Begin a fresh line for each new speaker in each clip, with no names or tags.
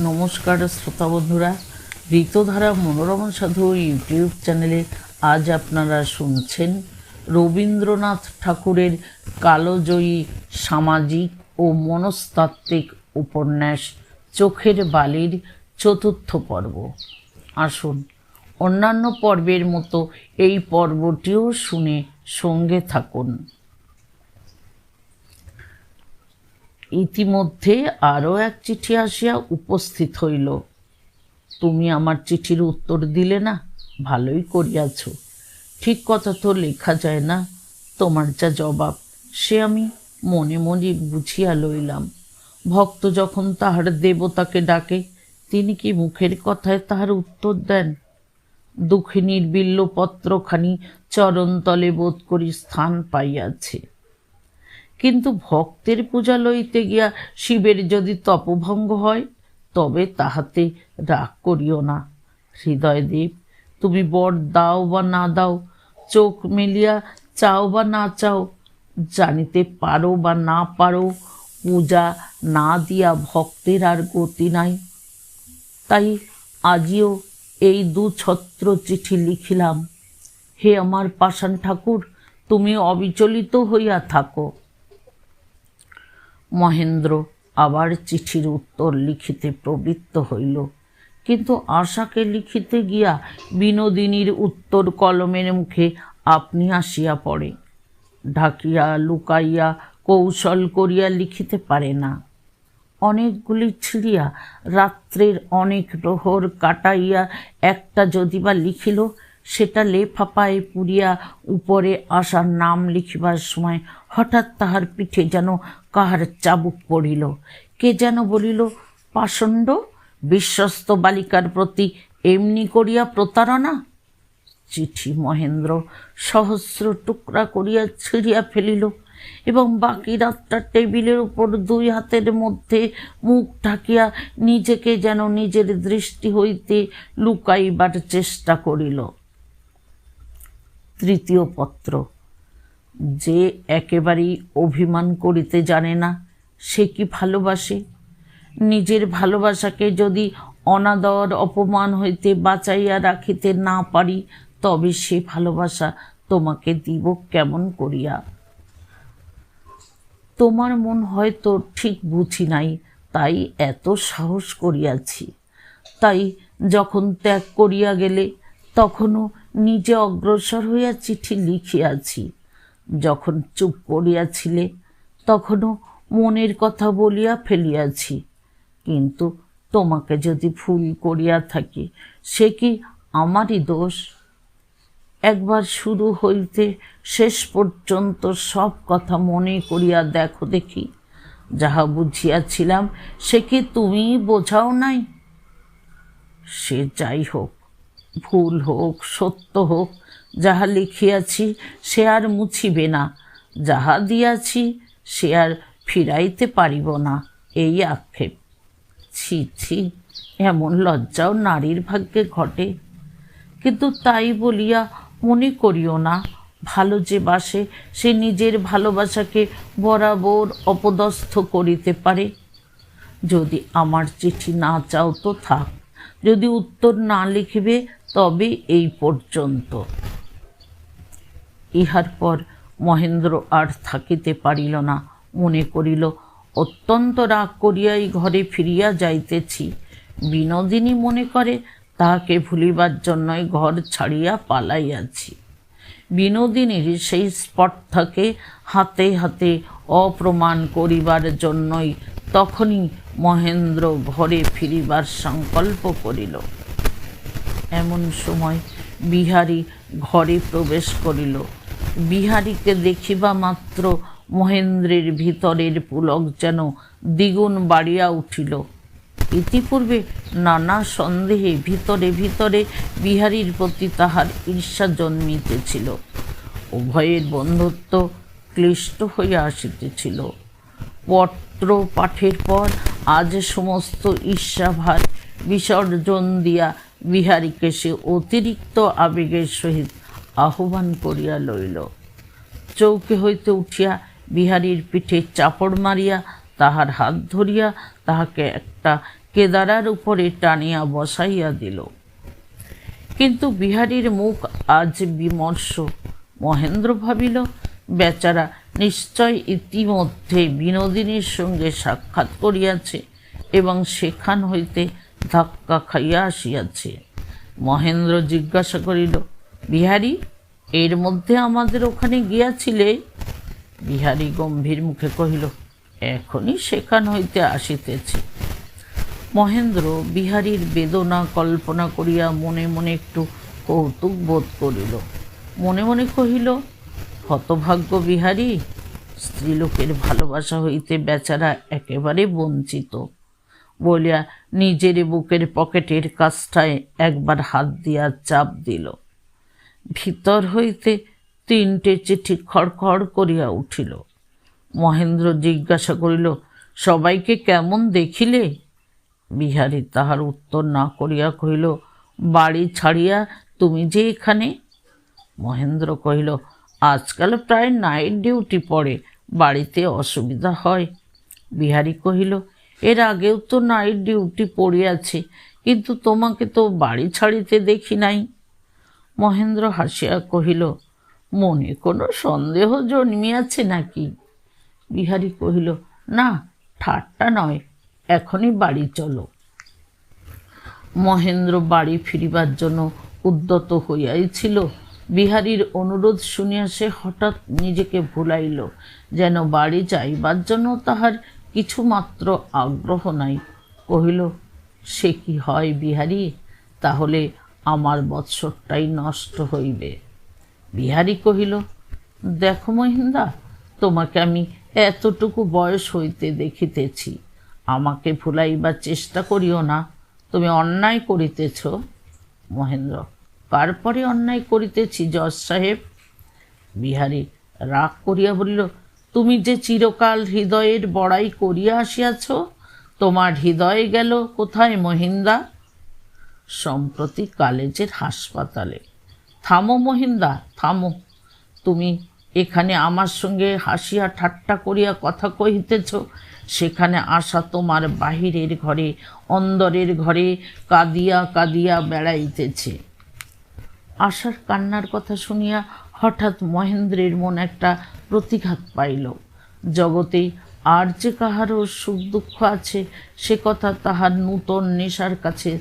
নমস্কার শ্রোতা বন্ধুরা, ঋতুধারা মনোরমা সাধু ইউটিউব চ্যানেলে আজ আপনারা শুনছেন রবীন্দ্রনাথ ঠাকুরের কালজয়ী সামাজিক ও মনস্তাত্ত্বিক উপন্যাস চোখের বালির চতুর্থ পর্ব। আসুন অন্যান্য পর্বের মতো এই পর্বটিও শুনে সঙ্গে থাকুন। ইতিমধ্যে আরও এক চিঠি আসিয়া উপস্থিত হইল। তুমি আমার চিঠির উত্তর দিলে না, ভালোই করিয়াছ। ঠিক কথা তো লেখা যায় না, তোমার যা জবাব সে আমি মনে মনে বুঝিয়া লইলাম। ভক্ত যখন তাহার দেবতাকে ডাকে, তিনি কি মুখের কথায় তাহার উত্তর দেন? দুঃখিনীর বিল্লপত্রখানি চরণতলে বোধ করি স্থান পাইয়াছে। কিন্তু ভক্তের পূজা লইতে গিয়া শিবের যদি তপভঙ্গ হয়, তবে তাহাতে রাগ করিও না। হৃদয়দেব, তুমি বর দাও বা না দাও, চোখ মেলিয়া চাও বা না চাও, জানিতে পারো বা না পারো, পূজা না দিয়া ভক্তের আর গতি নাই। তাই আজিও এই দুছত্র চিঠি লিখিলাম। হে আমার পাষাণ ঠাকুর, তুমি অবিচলিত হইয়া থাকো। মহেন্দ্র আবার চিঠির উত্তর লিখিতে প্রবৃত্ত হইল, কিন্তু আশাকে লিখিতে গিয়া বিনোদিনীর উত্তর কলমের মুখে আপনি আসিয়া পড়ে। ঢাকিয়া লুকাইয়া কৌশল করিয়া লিখিতে পারে না। অনেকগুলি ছিঁড়িয়া রাত্রের অনেক প্রহর কাটাইয়া একটা যদি বা লিখিল, সেটা লেফাফায় পুরিয়া উপরে আসার নাম লিখিবার সময় হঠাৎ তাহার পিঠে যেন কাহার চাবুক পড়িল। কে যেন বলিল, পাষণ্ড, বিশ্বস্ত বালিকার প্রতি এমনি করিয়া প্রতারণা। চিঠি মহেন্দ্র সহস্র টুকরা করিয়া ছিঁড়িয়া ফেলিল এবং বাকি রাতটা টেবিলের উপর দুই হাতের মধ্যে মুখ ঢাকিয়া নিজেকে যেন নিজের দৃষ্টি হইতে লুকাইবার চেষ্টা করিল। তৃতীয় পত্র। যে একেবারেই অভিমান করিতে জানে না, সে কি ভালোবাসে? নিজের ভালোবাসাকে যদি অনাদর অপমান হইতে বাঁচাইয়া রাখিতে না পারি, তবে সে ভালোবাসা তোমাকে দিব কেমন করিয়া? তোমার মন হয়তো ঠিক বুঝি নাই, তাই এত সাহস করিয়াছি। তাই যখন ত্যাগ করিয়া গেলে, তখনও নিজে অগ্রসর হইয়া চিঠি লিখিয়াছি। যখন চুপ করিয়াছিলে, তখনও মনের কথা বলিয়া ফেলিয়াছি। কিন্তু তোমাকে যদি ভুল করিয়া থাকি, সে কি আমারই দোষ? একবার শুরু হইতে শেষ পর্যন্ত সব কথা মনে করিয়া দেখো দেখি। যাহা বুঝিয়াছিলাম সে কি তুমি বোঝাও নাই? সে যাই হোক, ভুল হোক সত্য হোক, যাহা লিখিয়াছি সে আর মুছিবে না। যাহা দিয়াছি সে আর ফিরাইতে পারিব না, এই আক্ষেপ। ছি ছি, এমন লজ্জাও নারীর ভাগ্যে ঘটে। কিন্তু তাই বলিয়া মনে করিও না, ভালো যে বাসে সে নিজের ভালোবাসাকে বরাবর অপদস্থ করিতে পারে। যদি আমার চিঠি না চাও তো থাক, যদি উত্তর না লিখিবে তবে এই পর্যন্ত। ইহার পর মহেন্দ্র আর থাকিতে পারিল না। মনে করিল, অত্যন্ত রাগ করিয়াই ঘরে ফিরিয়া যাইতেছি। বিনোদিনী মনে করে তাহাকে ভুলিবার জন্যই ঘর ছাড়িয়া পালাইয়াছি। বিনোদিনীর সেই স্পর্ধাকে হাতে হাতে অপ্রমাণ করিবার জন্যই তখনই মহেন্দ্র ঘরে ফিরিবার সংকল্প করিল। এমন সময় বিহারী ঘরে প্রবেশ করিল। বিহারীকে দেখিবা মাত্র মহেন্দ্রের ভিতরের পুলক যেন দ্বিগুণ বাড়িয়া উঠিল। ইতিপূর্বে নানা সন্দেহে ভিতরে ভিতরে বিহারীর প্রতি তাহার ঈর্ষা জন্মিতেছিল। উভয়ের বন্ধুত্ব ক্লিষ্ট হইয়া আসিতেছিল। পত্র পাঠের পর আজ সমস্ত ঈর্ষাভার বিসর্জন দিয়া বিহারীকে সে অতিরিক্ত আবেগের সহিত আহ্বান করিয়া লইল। চৌকি হইতে উঠিয়া বিহারীর পিঠে চাপড় মারিয়া তাহার হাত ধরিয়া তাহাকে একটা কেদারার উপরে টানিয়া বসাইয়া দিল। কিন্তু বিহারীর মুখ আজ বিমর্ষ। মহেন্দ্র ভাবিল, বেচারা নিশ্চয় ইতিমধ্যে বিনোদিনীর সঙ্গে সাক্ষাৎ করিয়াছে এবং সেখান হইতে ধাক্কা খাইয়া আসিয়াছে। মহেন্দ্র জিজ্ঞাসা করিল, বিহারী, এর মধ্যে আমাদের ওখানে গিয়াছিলে? বিহারী গম্ভীর মুখে কহিল, এখনই সেখান হইতে আসিতেছি। মহেন্দ্র বিহারীর বেদনা কল্পনা করিয়া মনে মনে একটু কৌতুক বোধ করিল। মনে মনে কহিল, হতভাগ্য বিহারী, স্ত্রীলোকের ভালোবাসা হইতে বেচারা একেবারে বঞ্চিত। বলিয়া নিজের বুকের পকেটের কাছটায় একবার হাত দিয়া চাপ দিল। ভিতর হইতে 3টে চিঠি খড়খড় করিয়া উঠিল। মহেন্দ্র জিজ্ঞাসা করিল, সবাইকে কেমন দেখিলে? বিহারী তাহার উত্তর না করিয়া কহিল, বাড়ি ছাড়িয়া তুমি যে এখানে? মহেন্দ্র কহিল, আজকাল প্রায় নাইট ডিউটি পড়ে, বাড়িতে অসুবিধা হয়। বিহারী কহিল, এর আগেও তো নাইট ডিউটি পড়িয়াছে, কিন্তু তোমাকে তো বাড়ি ছাড়িতে দেখি নাই। মহেন্দ্র হাসিয়া কহিল, মনে কোনো সন্দেহ জন্মিয়াছে নাকি? বিহারী কহিল, না, ঠাট্টা নয়, এখনই বাড়ি চলো। মহেন্দ্র বাড়ি ফিরিবার জন্য উদ্যত হইয়াছিল। বিহারীর অনুরোধ শুনিয়া সে হঠাৎ নিজেকে ভুলাইল, যেন বাড়ি যাইবার জন্য তাহার কিছুমাত্র আগ্রহ নাই। কহিল, সে কি হয় বিহারী, তাহলে আমার বৎসরটাই নষ্ট হইবে। বিহারী কহিল, দেখো মহিন্দা, তোমাকে আমি এতটুকু বয়স হইতে দেখিতেছি, আমাকে ভুলাইবার চেষ্টা করিও না, তুমি অন্যায় করিতেছ। মহেন্দ্র, কার পরে অন্যায় করিতেছি জজ সাহেব? বিহারী রাগ করিয়া বলিল, তুমি যে চিরকাল হৃদয়ের বড়াই করিয়া আসিয়াছ, তোমার হৃদয় গেল কোথায় মহিন্দা? সম্প্রতি কলেজের হাসপাতালে। থামো মহিন্দা, থামো। তুমি এখানে আমার সঙ্গে হাসিয়া ঠাট্টা করিয়া কথা কহিতেছ, সেখানে আশা তোমার বাহিরের ঘরে অন্দরের ঘরে কাঁদিয়া কাঁদিয়া বেড়াইতেছে। আশার কান্নার কথা শুনিয়া হঠাৎ মহেন্দ্রের মন একটা প্রতিঘাত পাইল। জগতে আর যে কাহারও সুখ দুঃখ আছে সে কথা তাহার নূতন নেশার কাছে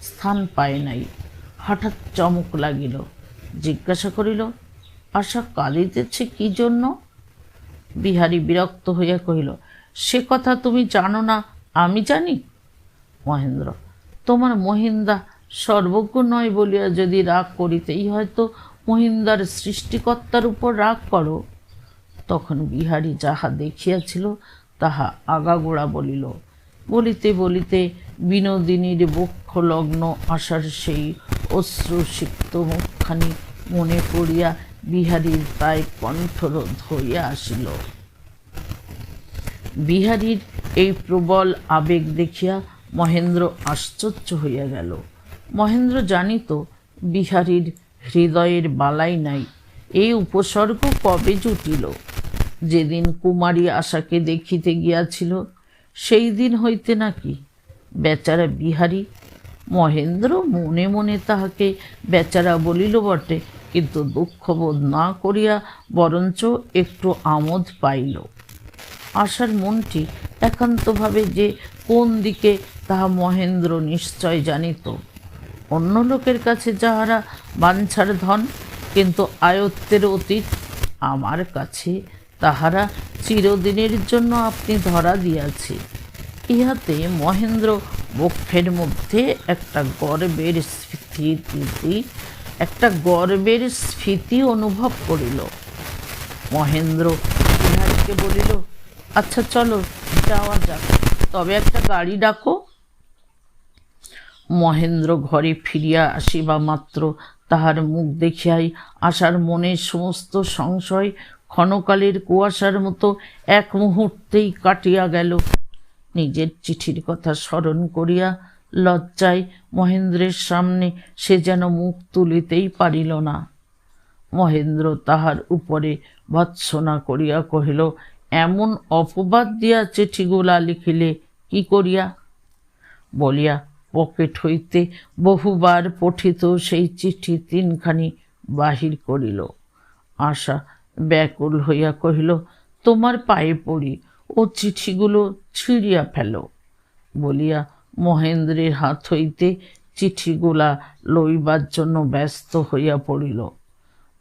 স্থান পায় নাই। হঠাৎ চমক লাগিল। জিজ্ঞাসা করিল, আশা কাঁদিতেছে কি জন্য? বিহারী বিরক্ত হইয়া কহিল, সে কথা তুমি জানো না, আমি জানি। মহেন্দ্র, তোমার মহিন্দা সর্বজ্ঞ নয় বলিয়া যদি রাগ করিতেই হয়তো মহিন্দার সৃষ্টিকর্তার উপর রাগ করো। তখন বিহারী যাহা দেখিয়াছিল তাহা আগাগোড়া বলিল। বলিতে বলিতে বিনোদিনীর বক্ষ লগ্ন আশার সেই অশ্রুসিক্ত মুখখানি মনে পড়িয়া বিহারীর প্রায় কণ্ঠরোধ হইয়া আসিল। বিহারীর এই প্রবল আবেগ দেখিয়া মহেন্দ্র আশ্চর্য হইয়া গেল। মহেন্দ্র জানিত বিহারীর হৃদয়ের বালাই নাই। এই উপসর্গ কবে জুটিল? যেদিন কুমারী আশাকে দেখিতে গিয়াছিল সেই দিন হইতে নাকি? বেচারা বিহারী। মহেন্দ্র মনে মনে তাহাকে বেচারা বলিল বটে, কিন্তু দুঃখবোধ না করিয়া বরঞ্চ একটু আমোদ পাইল। আশার মনটি একান্তভাবে যে কোন দিকে তাহা মহেন্দ্র নিশ্চয় জানিত। অন্য লোকের কাছে যাহারা বাঞ্ছার ধন, কিন্তু আয়ত্তের অতীত, আমার কাছে তাহারা চিরদিনের জন্য আপনি ধরা দিয়াছি। ইহাতে মহেন্দ্র বক্ষের মধ্যে একটা গর্বের স্ফীতি অনুভব করিল। মহেন্দ্র বিহারীকে বলিল, আচ্ছা চলো যাওয়া যাক, তবে একটা গাড়ি ডাকো। মহেন্দ্র ঘরে ফিরিয়া আসিবা মাত্র তাহার মুখ দেখিয়াই আশার মনের সমস্ত সংশয় ক্ষণকালের কুয়াশার মতো এক মুহূর্তেই কাটিয়া গেল। নিজের চিঠির কথা স্মরণ করিয়া লজ্জায় মহেন্দ্রের সামনে সে যেন মুখ তুলিতেই পারিল না। মহেন্দ্র তাহার উপরে ভৎসনা করিয়া কহিল, এমন অপবাদ দিয়া চিঠিগুলা লিখিলে কি করিয়া? বলিয়া পকেট হইতে বহুবার পঠিত সেই চিঠি 3খানি বাহির করিল। আশা ব্যাকুল হইয়া কহিল, তোমার পায়ে পড়ি, ও চিঠিগুলো ছিঁড়িয়া ফেল বলিয়া মহেন্দ্রের হাত হইতে চিঠিগুলা লইবার জন্য ব্যস্ত হইয়া পড়িল।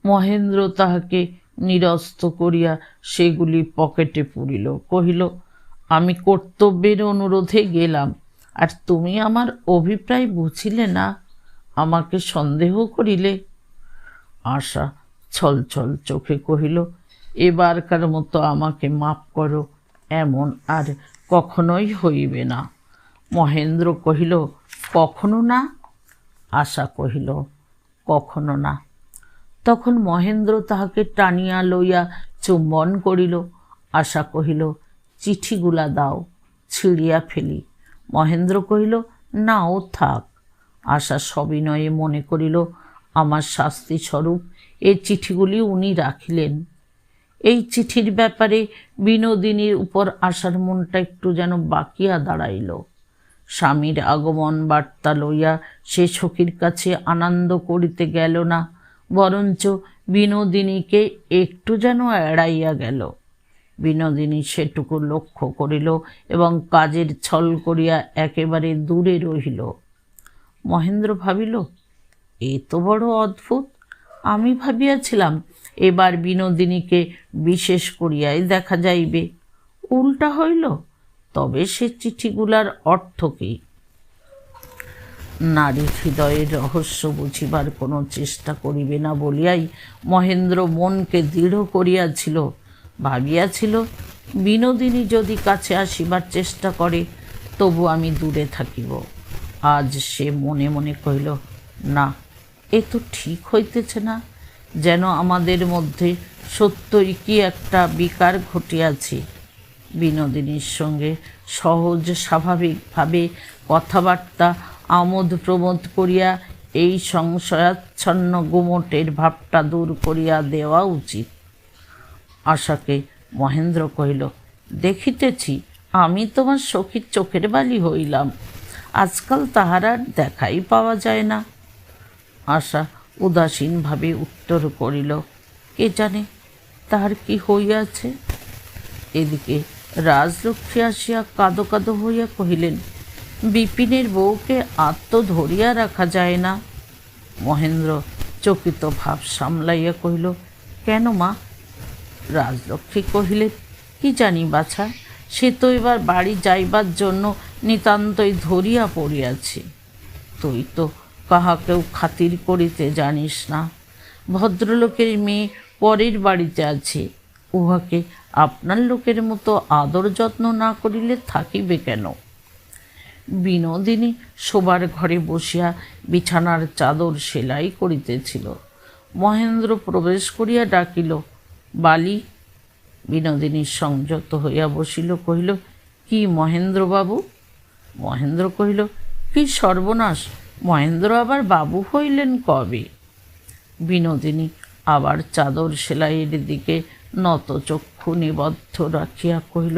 মহেন্দ্র তাহাকে নিরস্ত করিয়া সেগুলি পকেটে পুরিল। কহিল, আমি কর্তব্যের অনুরোধে গেলাম, আর তুমি আমার অভিপ্রায় বুঝিলে না, আমাকে সন্দেহ করিলে। আশা ছলছল চোখে কহিল, এবারকার মতো আমাকে মাপ করো, এমন আর কখনোই হইবে না। মহেন্দ্র কহিল, কখনো না? আশা কহিল, কখনো না। তখন মহেন্দ্র তাহাকে টানিয়া লইয়া চুম্বন করিল। আশা কহিল, চিঠিগুলা দাও, ছিঁড়িয়া ফেলি। মহেন্দ্র কহিল, না, ও থাক। আশা সবিনয়ে মনে করিল, আমার শাস্তিস্বরূপ এই চিঠিগুলি উনি রাখিলেন। এই চিঠির ব্যাপারে বিনোদিনীর উপর আশার মনটা একটু যেন বাকিয়া দাঁড়াইল। স্বামীর আগমন বার্তা লইয়া সে সখীর কাছে আনন্দ করিতে গেল না, বরঞ্চ বিনোদিনীকে একটু যেন এড়াইয়া গেল। বিনোদিনী সেটুকু লক্ষ্য করিল এবং কাজের ছল করিয়া একেবারে দূরে রহিল। মহেন্দ্র ভাবিল, এ তো বড় অদ্ভুত। আমি ভাবিয়াছিলাম এবার বিনোদিনীকে বিশেষ করিয়াই দেখা যাইবে, উল্টা হইল। তবে সে চিঠিগুলার অর্থ কি? নারীর হৃদয়ের রহস্য বুঝিবার কোনো চেষ্টা করিবে না বলিয়াই মহেন্দ্র মনকে দৃঢ় করিয়াছিল। ভাবিয়াছিল, বিনোদিনী যদি কাছে আসিবার চেষ্টা করে, তবু আমি দূরে থাকিব। আজ সে মনে মনে কহিল, না, এ তো ঠিক হইতেছে না, যেন আমাদের মধ্যে সত্যই কি একটা বিকার ঘটিয়াছে। বিনোদিনীর সঙ্গে সহজ স্বাভাবিকভাবে কথাবার্তা আমোদ প্রমোদ করিয়া এই সংশয়াচ্ছন্ন গুমটের ভাবটা দূর করিয়া দেওয়া উচিত। আশাকে মহেন্দ্র কহিল, দেখিতেছি আমি তোমার সখীর চোখের বালি হইলাম, আজকাল তাহার আর দেখাই পাওয়া যায় না। আশা উদাসীনভাবে উত্তর করিল, কে জানে তাহার কি হইয়াছে। এদিকে রাজলক্ষ্মী আসিয়া কাঁদো কাঁদো হইয়া কহিলেন, বিপিনের বউকে আর তো ধরিয়া রাখা যায় না। মহেন্দ্র চকিত ভাব সামলাইয়া কহিল, কেন মা? রাজলক্ষ্মী কহিলেন, কি জানি বাছা, সে তো এবার বাড়ি যাইবার জন্য নিতান্তই ধরিয়া পড়িয়াছে। তুই তো কাহাকেও খাতির করিতে জানিস না। ভদ্রলোকের মেয়ে পরের বাড়িতে আছে, উহাকে আপনার লোকের মতো আদর যত্ন না করিলে থাকিবে কেন? বিনোদিনী শোবার ঘরে বসিয়া বিছানার চাদর সেলাই করিতেছিল। মহেন্দ্র প্রবেশ করিয়া ডাকিল, বালি। বিনোদিনী সংযত হইয়া বসিল, কহিল, কি মহেন্দ্রবাবু? মহেন্দ্র কহিল, কি সর্বনাশ, মহেন্দ্র আবার বাবু হইলেন কবে? বিনোদিনী আবার চাদর সেলাইয়ের দিকে নত চক্ষু নিবদ্ধ রাখিয়া কহিল,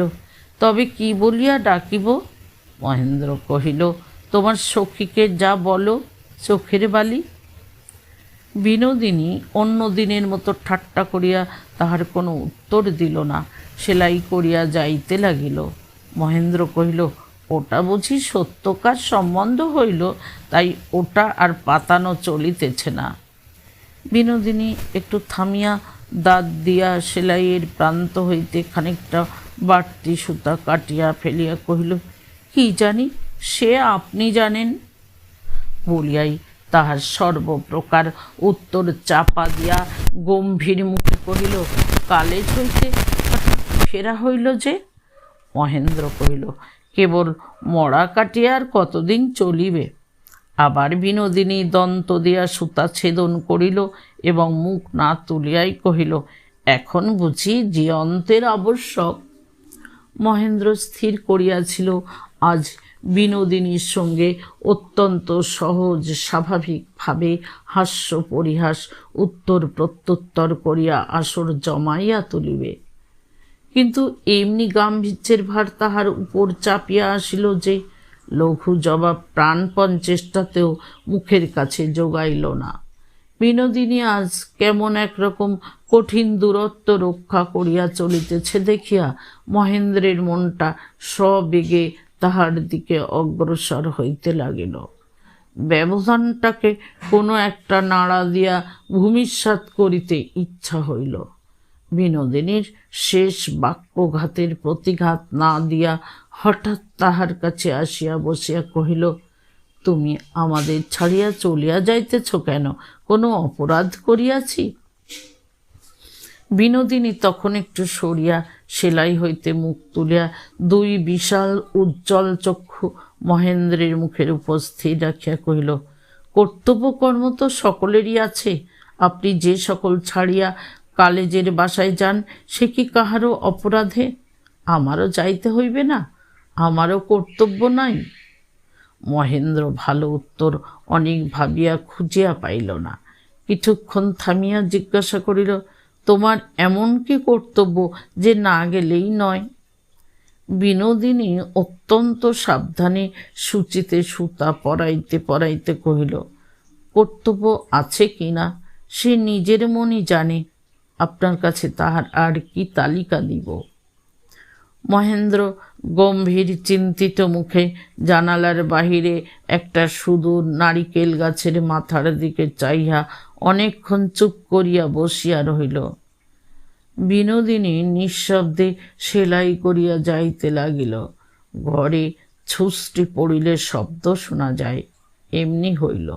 তবে কি বলিয়া ডাকিব? মহেন্দ্র কহিল, তোমার সখীকে যা বলো, চোখের বালি। বিনোদিনী অন্য দিনের মতো ঠাট্টা করিয়া তাহার কোনো উত্তর দিল না, সেলাই করিয়া যাইতে লাগিল। মহেন্দ্র কহিল, ওটা বুঝি সত্যকার সম্বন্ধ হইল, তাই ওটা আর পাতানো চলিতেছে না। বিনোদিনী একটু থামিয়া দাঁত দিয়া সেলাইয়ের প্রান্ত হইতে খানিকটা বাড়তি সুতা কাটিয়া ফেলিয়া কহিল, কি জানি, সে আপনি জানেন বলিয়াই তাহার সর্বপ্রকার উত্তর চাপা দিয়া গম্ভীর মুখে কহিল, কালেজ হইতে ফেরা হইল যে? মহেন্দ্র কহিল, কেবল মরা কাটিয়া আর কতদিন চলিবে? আবার বিনোদিনী দন্ত দিয়া সুতা ছেদন করিল এবং মুখ না তুলিয়াই কহিল, এখন বুঝি জিয়ন্তের আবশ্যক। মহেন্দ্র স্থির করিয়াছিল আজ বিনোদিনীর সঙ্গে অত্যন্ত সহজ স্বাভাবিকভাবে হাস্য পরিহাস উত্তর প্রত্যুত্তর করিয়া আসর জমাইয়া তুলিবে। কিন্তু এমনি গাম্ভীর্যের ভার তাহার উপর চাপিয়া আসিল যে লঘু জবাব প্রাণপণ চেষ্টাতেও মুখের কাছে জোগাইল না। বিনোদিনী আজ কেমন একরকম কঠিন দূরত্ব রক্ষা করিয়া চলিতেছে দেখিয়া মহেন্দ্রের মনটা সবেগে তাহার দিকে অগ্রসর হইতে লাগিল। ব্যবধানটাকে কোনো একটা নাড়া দিয়া ভূমিসাৎ করিতে ইচ্ছা হইল। বিনোদিনীর শেষ বাক্যঘাতের প্রতিঘাত না দিয়া হঠাৎ তাহার কাছে আসিয়া বসিয়া কহিল, তুমি আমাদের ছাড়িয়া চলিয়া যাইতেছ কেন? কোনো অপরাধ করিয়াছি? বিনোদিনী তখন একটু সরিয়া সেলাই হইতে মুখ তুলিয়া দুই বিশাল উজ্জ্বল চক্ষু মহেন্দ্রের মুখের উপর স্থির রাখিয়া কহিল, কর্তব্যকর্ম তো সকলেরই আছে। আপনি যে সকল ছাড়িয়া কালেজের বাসায় যান, সে কি কাহারও অপরাধে? আমারও যাইতে হইবে না? আমারও কর্তব্য নাই? মহেন্দ্র ভালো উত্তর অনেক ভাবিয়া খুঁজিয়া পাইল না। কিছুক্ষণ থামিয়া জিজ্ঞাসা করিল, তোমার এমন কি কর্তব্য যে না গেলেই নয়? বিনোদিনী অত্যন্ত সাবধানে সূচিতে সুতা পরাইতে পরাইতে কহিল, কর্তব্য আছে কি না সে নিজের মনই জানে। আপনার কাছে তাহার আর কি তালিকা দিব? মহেন্দ্র গম্ভীর চিন্তিত মুখে জানালার বাহিরে একটা সুদূর নারিকেল গাছের মাথার দিকে চাইয়া অনেকক্ষণ চুপ করিয়া বসিয়া রহিল। বিনোদিনী নিঃশব্দে সেলাই করিয়া যাইতে লাগিল। ঘরে ছুঁচটি পড়িলে শব্দ শোনা যায়, এমনি হইল।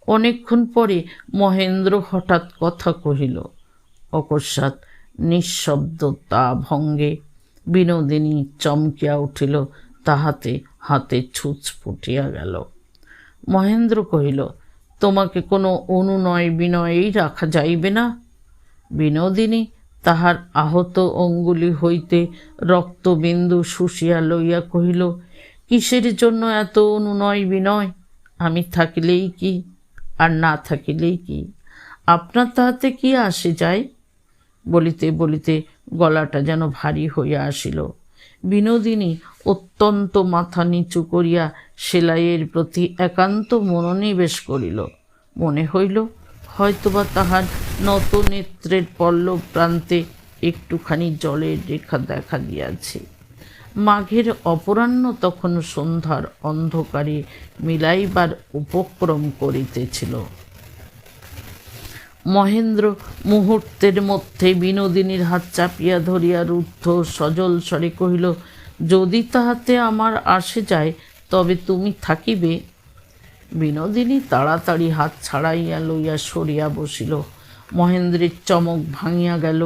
অনেকক্ষণ পরে মহেন্দ্র হঠাৎ কথা কহিল। অকস্মাৎ নিঃশব্দতা ভঙ্গে বিনোদিনী চমকিয়া উঠিল, তাহাতে হাতে ছুঁচ ফুটিয়া গেল। মহেন্দ্র কহিল, তোমাকে কোনো অনুনয় বিনয়েই রাখা যাইবে না? বিনোদিনী তাহার আহত অঙ্গুলি হইতে রক্তবিন্দু শুষিয়া লইয়া কহিল, কিসের জন্য এত অনুনয় বিনয়? আমি থাকিলেই কি, আর না থাকিলেই কি? আপনার তাহাতে কি আসে যায়? বলিতে বলিতে গলাটা যেন ভারী হইয়া আসিল। বিনোদিনী অত্যন্ত মাথা নিচু করিয়া সেলাইয়ের প্রতি একান্ত মনোনিবেশ করিল। মনে হইল হয়তোবা তাহার নত নেত্রের পল্লব প্রান্তে একটুখানি জলের রেখা দেখা দিয়াছে। মাঘের অপরাহ্ন তখন সন্ধ্যার অন্ধকারে মিলাইবার উপক্রম করিতেছিল। মহেন্দ্র মুহূর্তের মধ্যে বিনোদিনীর হাত চাপিয়া ধরিয়া রুদ্ধ সজল স্বরে কহিল, যদি তাহাতে আমার আসে যায় তবে তুমি থাকিবে? বিনোদিনী তাড়াতাড়ি হাত ছাড়াইয়া লইয়া সরিয়া বসিল। মহেন্দ্রের চমক ভাঙিয়া গেল।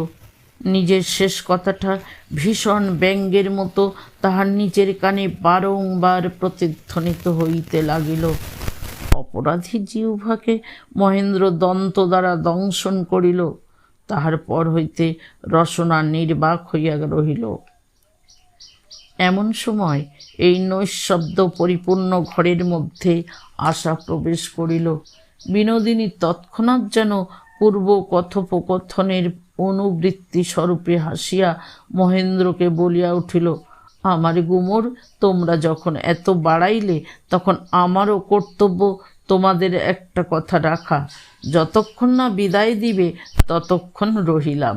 নিজের শেষ কথাটা ভীষণ ব্যঙ্গের মতো তাহার নিজের কানে বারংবার প্রতিধ্বনিত হইতে লাগিল। অপরাধী জিহ্বাকে মহেন্দ্র দন্ত দ্বারা দংশন করিল। তাহার পর হইতে রসনা নির্বাক হইয়া রহিল। এমন সময় এই নৈঃশব্দ পরিপূর্ণ ঘরের মধ্যে আশা প্রবেশ করিল। বিনোদিনী তৎক্ষণাৎ যেন পূর্ব কথোপকথনের অনুবৃত্তি স্বরূপে হাসিয়া মহেন্দ্রকে বলিয়া উঠিল, আমার গুমর, তোমরা যখন এত বাড়াইলে তখন আমারও কর্তব্য তোমাদের একটা কথা রাখা। যতক্ষণ না বিদায় দিবে ততক্ষণ রহিলাম।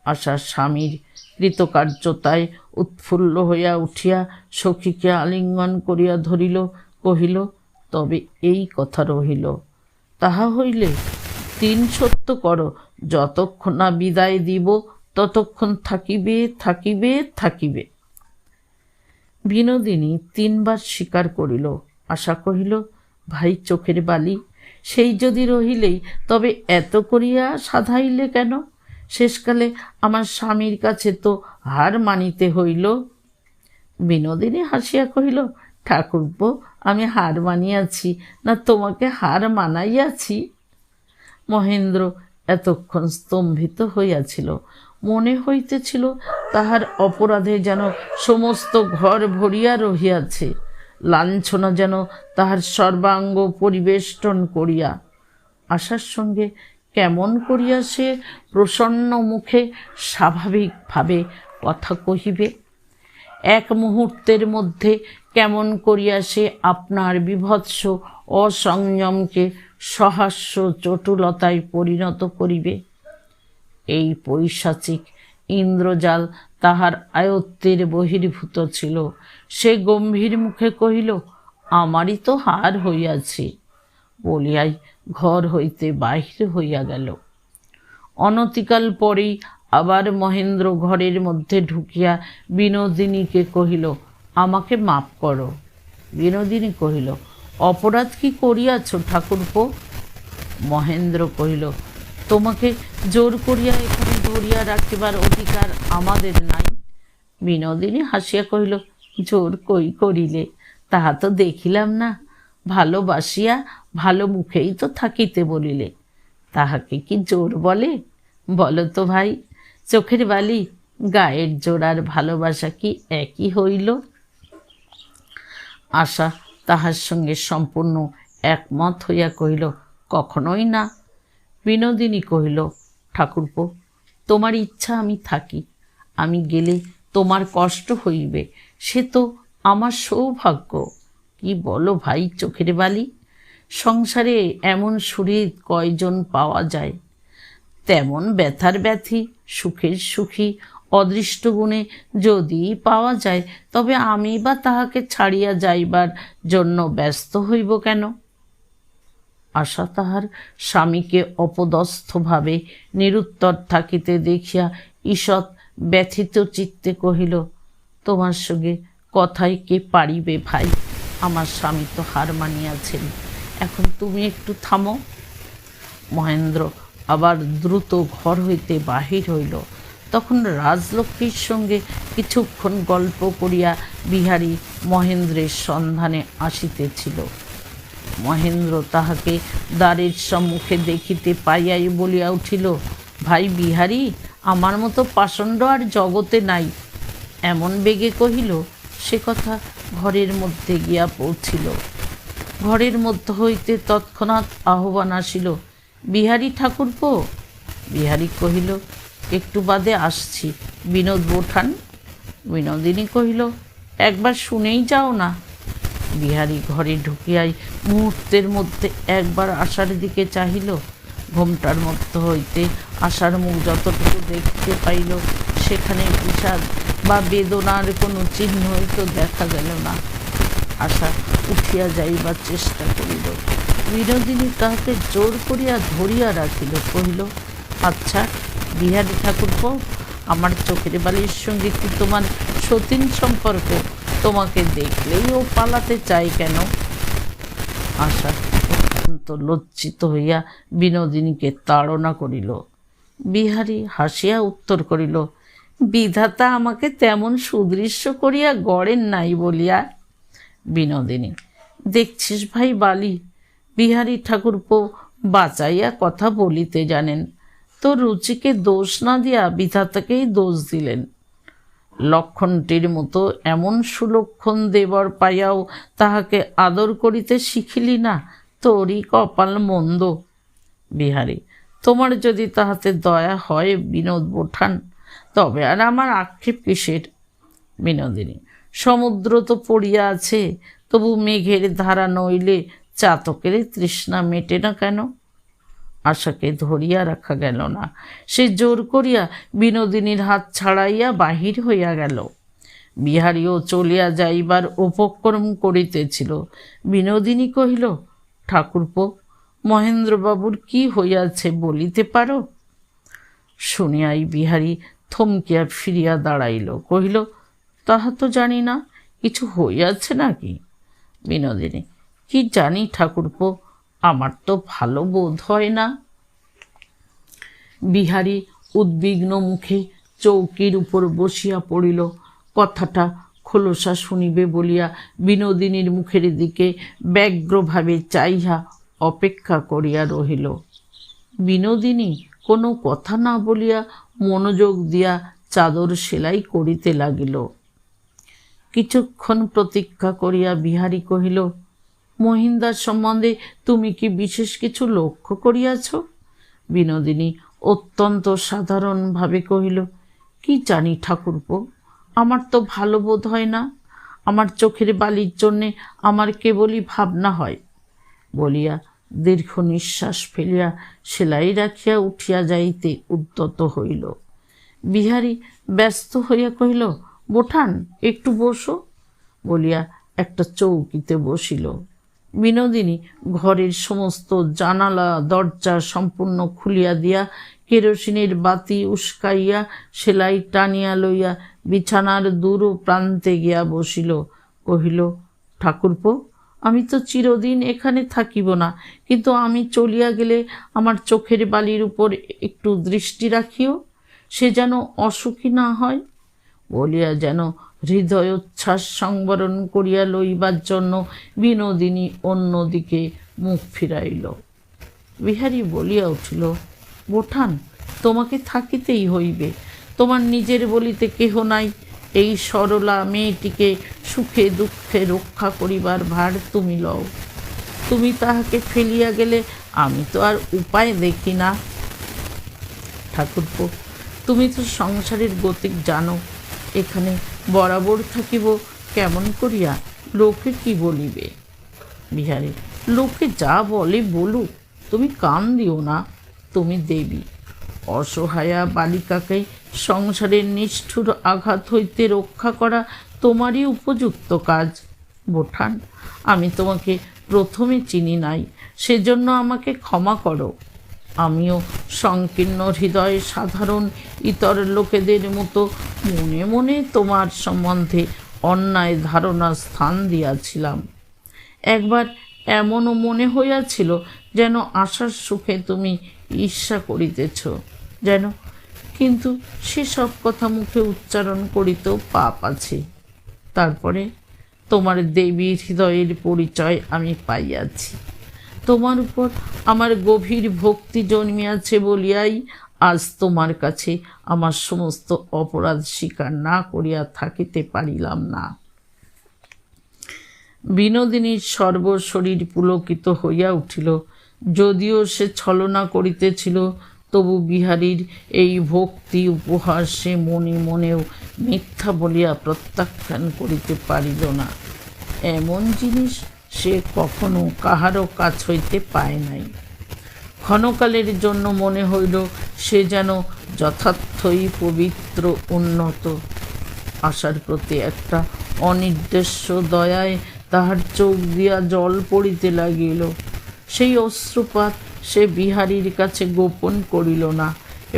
আশার স্বামীর কৃতকার্যতায় উৎফুল্ল হইয়া উঠিয়া সখীকে আলিঙ্গন করিয়া ধরিল, কহিল, তবে এই কথা রহিল। তাহা হইলে 3 সত্য করো, যতক্ষণ না বিদায় দিব ততক্ষণ থাকিবে থাকিবে থাকিবে। বিনোদিনী 3 বার স্বীকার করিল। আশা কহিল, ভাই চোখের বালি, সেই যদি রহিলেই তবে এত করিয়া সাধাইলে কেন? শেষকালে আমার স্বামীর কাছে তো হার মানিতে হইল। বিনোদিনী হাসিয়া কহিল, ঠাকুরপো, আমি হার মানিয়াছি না তোমাকে হার মানাইয়াছি? মহেন্দ্র এতক্ষণ স্তম্ভিত হইয়াছিল। মনে হইতেছিল তাহার অপরাধে যেন সমস্ত ঘর ভরিয়া রহিয়াছে, লাঞ্ছনা যেন তাহার সর্বাঙ্গ পরিবেষ্টন করিয়া। আশার সঙ্গে কেমন করিয়া সে প্রসন্ন মুখে স্বাভাবিকভাবে কথা কহিবে? এক মুহূর্তের মধ্যে কেমন করিয়া সে আপনার বিভৎস অসংযমকে সহাস্য চটুলতায় পরিণত করিবে। এই পৈশাচিক ইন্দ্রজাল তাহার আয়ত্তের বহির্ভূত ছিল। সে গম্ভীর মুখে কহিল, আমারই তো হার হইয়াছে, বলিয়াই ঘর হইতে বাহির হইয়া গেল। অনতিকাল পরেই আবার মহেন্দ্র ঘরের মধ্যে ঢুকিয়া বিনোদিনীকে কহিল, আমাকে মাপ করো। বিনোদিনী কহিল, অপরাধ কি করিয়াছ ঠাকুরপো? মহেন্দ্র কহিল, তোমাকে জোর করিয়া এখানে ধরিয়া রাখিবার অধিকার আমাদের নাই। বিনোদিনী হাসিয়া কহিল, জোর কই করিলে? তাহা তো দেখিলাম না। ভালোবাসিয়া ভালো মুখেই তো থাকিতে বলিলে, তাহাকে কি জোর বলে? বলো তো ভাই, চোখের বালি, গায়ের জোর আর ভালোবাসা কি একই হইল? আশা তাহার সঙ্গে সম্পূর্ণ একমত হইয়া কহিল, কখনোই না। বিনোদিনী কহিল, ঠাকুরপো, তোমার ইচ্ছা আমি থাকি, আমি গেলে তোমার কষ্ট হইবে, সে তো আমার সৌভাগ্য। কি বলো ভাই চোখের বালি? সংসারে এমন সুহৃদ কয়জন পাওয়া যায়? তেমন ব্যথার ব্যথী, সুখের সুখী, অদৃষ্ট গুণে যদি পাওয়া যায়, তবে আমি বা তাহাকে ছাড়িয়া যাইবার জন্য ব্যস্ত হইব কেন? আশা তাহার স্বামীকে অপদস্থভাবে নিরুত্তর থাকিতে দেখিয়া ঈষৎ ব্যথিত চিত্তে কহিল, তোমার সঙ্গে কথায় কে পারিবে ভাই? আমার স্বামী তো হার মানিয়াছেন, এখন তুমি একটু থামো। মহেন্দ্র আবার দ্রুত ঘর হইতে বাহির হইল। তখন রাজলক্ষ্মীর সঙ্গে কিছুক্ষণ গল্প করিয়া বিহারী মহেন্দ্রের সন্ধানে আসিতেছিল। মহেন্দ্র তাহাকে দ্বারের সম্মুখে দেখিতে পাইয়াই বলিয়া উঠিল, ভাই বিহারী, আমার মতো পাষণ্ড আর জগতে নাই। এমন বেগে কহিল, সে কথা ঘরের মধ্যে গিয়া পৌঁছিল। ঘরের মধ্য হইতে তৎক্ষণাৎ আহ্বান আসিল, বিহারী ঠাকুরপো। বিহারী কহিল, একটু বাদে আসছি, বিনোদ বোঠান। বিনোদিনী কহিল, একবার শুনেই যাও না। বিহারী ঘরে ঢুকিয়াই মুহূর্তের মধ্যে একবার আশার দিকে চাহিল। ঘোমটার মধ্য হইতে আশার মুখ যতটুকু দেখতে পাইল, সেখানে বিষাদ বা বেদনার কোনো চিহ্নই তো দেখা গেল না। আশা উঠিয়া যাইবার চেষ্টা করিল। বিনোদিনী তাহাকে জোর করিয়া ধরিয়া রাখিল, কহিল, আচ্ছা বিহারী ঠাকুরপো, আমার চোখের বালির সঙ্গে কি তোমার সতীন সম্পর্ক? তোমাকে দেখলেই ও পালাতে চায় কেন? আশা অত্যন্ত লজ্জিত হইয়া বিনোদিনীকে তাড়না করিল। বিহারী হাসিয়া উত্তর করিল, বিধাতা আমাকে তেমন সুদৃশ্য করিয়া গড়েন নাই বলিয়া। বিনোদিনী, দেখছিস ভাই বালি, বিহারী ঠাকুরপো বাঁচাইয়া কথা বলিতে জানেন, তো রুচিকে দোষ না দিয়া বিধাতাকেই দোষ দিলেন। লক্ষণটির মতো এমন সুলক্ষণ দেবর পাইয়াও তাহাকে আদর করিতে শিখিলি না, তোরই কপাল মন্দ। বিহারী, তোমার যদি তাহাতে দয়া হয় বিনোদ বোঠান, তবে আর আমার আক্ষেপ কিসের? বিনোদিনী, সমুদ্র তো পড়িয়া আছে, তবু মেঘের ধারা নইলে চাতকের তৃষ্ণা মেটে না কেন? আশাকে ধরিয়া রাখা গেল না। সে জোর করিয়া বিনোদিনীর হাত ছাড়াইয়া বাহির হইয়া গেল। বিহারীও চলিয়া যাইবার উপক্রম করিতেছিল। বিনোদিনী কহিল, ঠাকুরপো, মহেন্দ্রবাবুর কি হইয়াছে বলিতে পারো? শুনিয়াই বিহারী থমকিয়া ফিরিয়া দাঁড়াইল, কহিল, তাহা তো জানি না, কিছু হইয়াছে নাকি? বিনোদিনী, কি জানি ঠাকুরপো, আমার তো ভালো বোধ হয় না। বিহারী উদ্বিগ্ন মুখে চৌকির উপর বসিয়া পড়িল। কথাটা খোলসা শুনিবে বলিয়া বিনোদিনীর মুখের দিকে ব্যগ্রভাবে চাইয়া অপেক্ষা করিয়া রহিল। বিনোদিনী কোনো কথা না বলিয়া মনোযোগ দিয়া চাদর সেলাই করিতে লাগিল। কিছুক্ষণ প্রতীক্ষা করিয়া বিহারী কহিল, মহিন্দার সম্বন্ধে তুমি কি বিশেষ কিছু লক্ষ্য করিয়াছ? বিনোদিনী অত্যন্ত সাধারণভাবে কহিল, কি জানি ঠাকুরপো, আমার তো ভালো বোধ হয় না। আমার চোখের বালির জন্যে আমার কেবলই ভাবনা হয় বলিয়া দীর্ঘ নিঃশ্বাস ফেলিয়া সেলাই রাখিয়া উঠিয়া যাইতে উদ্যত হইল। বিহারী ব্যস্ত হইয়া কহিল, বোঠান, একটু বসো বলিয়া একটা চৌকিতে বসিল। বিনোদিনী ঘরের সমস্ত জানালা দরজা সম্পূর্ণ খুলিয়া দিয়া কেরোসিনের বাতি উস্কাইয়া সেলাই টানিয়া লইয়া বিছানার দূর প্রান্তে গিয়া বসিল। কহিল, ঠাকুরপো, আমি তো চিরদিন এখানে থাকিব না, কিন্তু আমি চলিয়া গেলে আমার চোখের বালির উপর একটু দৃষ্টি রাখিও, সে যেন অসুখী না হয় বলিয়া যেন হৃদয়োচ্ছ্বাস সংবরণ করিয়া লইবার জন্য বিনোদিনী অন্যদিকে মুখ ফিরাইল। বিহারী বলিয়া উঠিল, বোঠান, তোমাকে থাকিতেই হইবে। তোমার নিজের বলিতে কেহ নাই। এই সরলা মেয়েটিকে সুখে দুঃখে রক্ষা করিবার ভার তুমি লও। তুমি তাহাকে ফেলিয়া গেলে আমি তো আর উপায় দেখি না। ঠাকুরপো, তুমি তো সংসারের গতিক জানো। এখানে বরাবর থাকিব কেমন করিয়া? লোকে কি বলিবে? বিহারী, লোকে যা বলে বলুক, তুমি কান দিও না। তুমি দেবী, অসহায়া বালিকাকে সংসারের নিষ্ঠুর আঘাত হইতে রক্ষা করা তোমারই উপযুক্ত কাজ। বোঠান, আমি তোমাকে প্রথমে চিনি নাই, সেজন্য আমাকে ক্ষমা করো। আমিও সংকীর্ণ হৃদয় সাধারণ ইতর লোকেদের মতো মনে মনে তোমার সম্বন্ধে অন্যায় ধারণা স্থান দিয়াছিলাম। একবার এমনও মনে হইয়াছিল যেন আশার সুখে তুমি ঈর্ষা করিতেছ যেন, কিন্তু সেসব কথা মুখে উচ্চারণ করিতেও পাপ আছে। তারপরে তোমার দেবীর হৃদয়ের পরিচয় আমি পাইয়াছি। তোমার উপর আমার গভীর ভক্তি জন্মিয়াছে বলিয়াই আজ তোমার কাছে আমার সমস্ত অপরাধ স্বীকার না করিয়া থাকিতে পারিলাম না। বিনোদিনীর সর্বশরীর পুলকিত হইয়া উঠিল। যদিও সে ছলনা করিতেছিল, তবু বিহারীর এই ভক্তি উপহার সে মনে মনেও মিথ্যা বলিয়া প্রত্যাখ্যান করিতে পারিল না। এমন জিনিস সে কখনো কাহারও কাছ হইতে পায় নাই। ক্ষণকালের জন্য মনে হইল সে যেন যথার্থই পবিত্র, উন্নত। আশার প্রতি একটা অনির্দেশ্য দয়ায় তাহার চোখ দিয়া জল পড়িতে লাগিল। সেই অশ্রুপাত সে বিহারীর কাছে গোপন করিল না,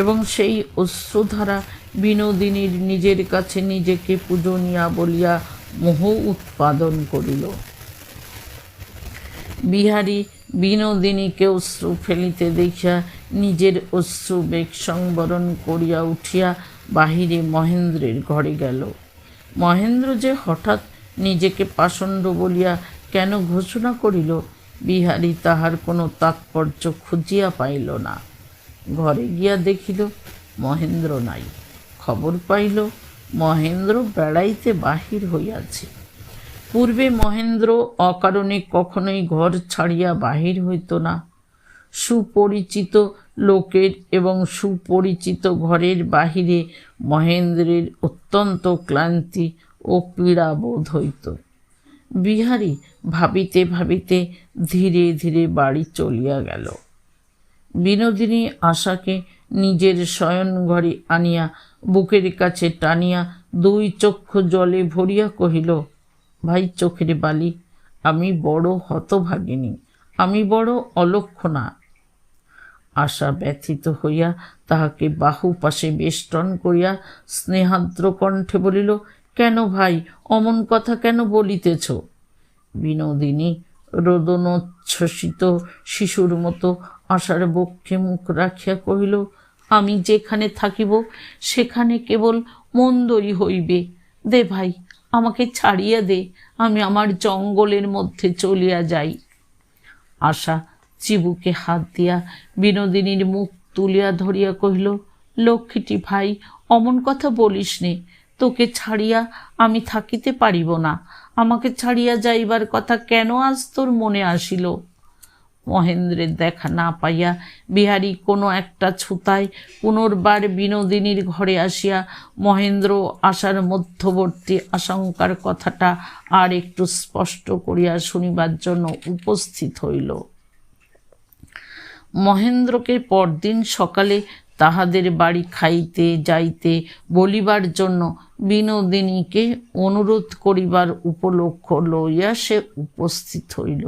এবং সেই অশ্রুধারা বিনোদিনীর নিজের কাছে নিজেকে পূজনীয়া বলিয়া মোহ উৎপাদন করিল। বিহারী বিনোদিনীকে অশ্রু ফেলিতে দেখিয়া নিজের অশ্রুবেগ সংবরণ করিয়া উঠিয়া বাহিরে মহেন্দ্রের ঘরে গেল। মহেন্দ্র যে হঠাৎ নিজেকে পাষণ্ড বলিয়া কেন ঘোষণা করিল, বিহারী তাহার কোনো তাৎপর্য খুঁজিয়া পাইল না। ঘরে গিয়া দেখিল মহেন্দ্র নাই। খবর পাইল মহেন্দ্র বেড়াইতে বাহির হইয়াছে। পূর্বে মহেন্দ্র অকারণে কখনোই ঘর ছাড়িয়া বাহির হইত না। সুপরিচিত লোকের এবং সুপরিচিত ঘরের বাহিরে মহেন্দ্রের অত্যন্ত ক্লান্তি ও পীড়া বোধ হইত। বিহারী ভাবিতে ভাবিতে ধীরে ধীরে বাড়ি চলিয়া গেল। বিনোদিনী আশাকে নিজের শয়নঘরে আনিয়া বুকের কাছে টানিয়া দুই চক্ষু জলে ভরিয়া কহিল, ভাই চোখের বালি, আমি বড় হতভাগিনী, আমি বড় অলক্ষণা। আশা ব্যথিত হইয়া তাহাকে বাহু পাশে বেষ্টন করিয়া স্নেহাদ্র কণ্ঠে বলিল, কেন ভাই, অমন কথা কেন বলিতেছ? বিনোদিনী রোদনোচ্ছ্বসিত শিশুর মতো আশার বক্ষে মুখ রাখিয়া কহিল, আমি যেখানে থাকিব সেখানে কেবল মন্দই হইবে। দে ভাই, আমাকে ছাড়িয়া দে, আমি আমার জঙ্গলের মধ্যে চলিয়া যাই। আশা চিবুকে হাত দিয়া বিনোদিনীর মুখ তুলিয়া ধরিয়া কহিল, লক্ষ্মীটি ভাই, অমন কথা বলিস নে। তোকে ছাড়িয়া আমি থাকিতে পারিব না। আমাকে ছাড়িয়া যাইবার কথা কেন আজ তোর মনে আসিল? মহেন্দ্রের দেখা না পাইয়া বিহারী কোনো একটা ছুতায় পুনর্বার বিনোদিনীর ঘরে আসিয়া মহেন্দ্র আশার মধ্যবর্তী আশঙ্কার কথাটা আর একটু স্পষ্ট করিয়া শুনিবার জন্য উপস্থিত হইল। মহেন্দ্রকে পরদিন সকালে তাহাদের বাড়ি খাইতে যাইতে বলিবার জন্য বিনোদিনীকে অনুরোধ করিবার উপলক্ষ লইয়া সে উপস্থিত হইল।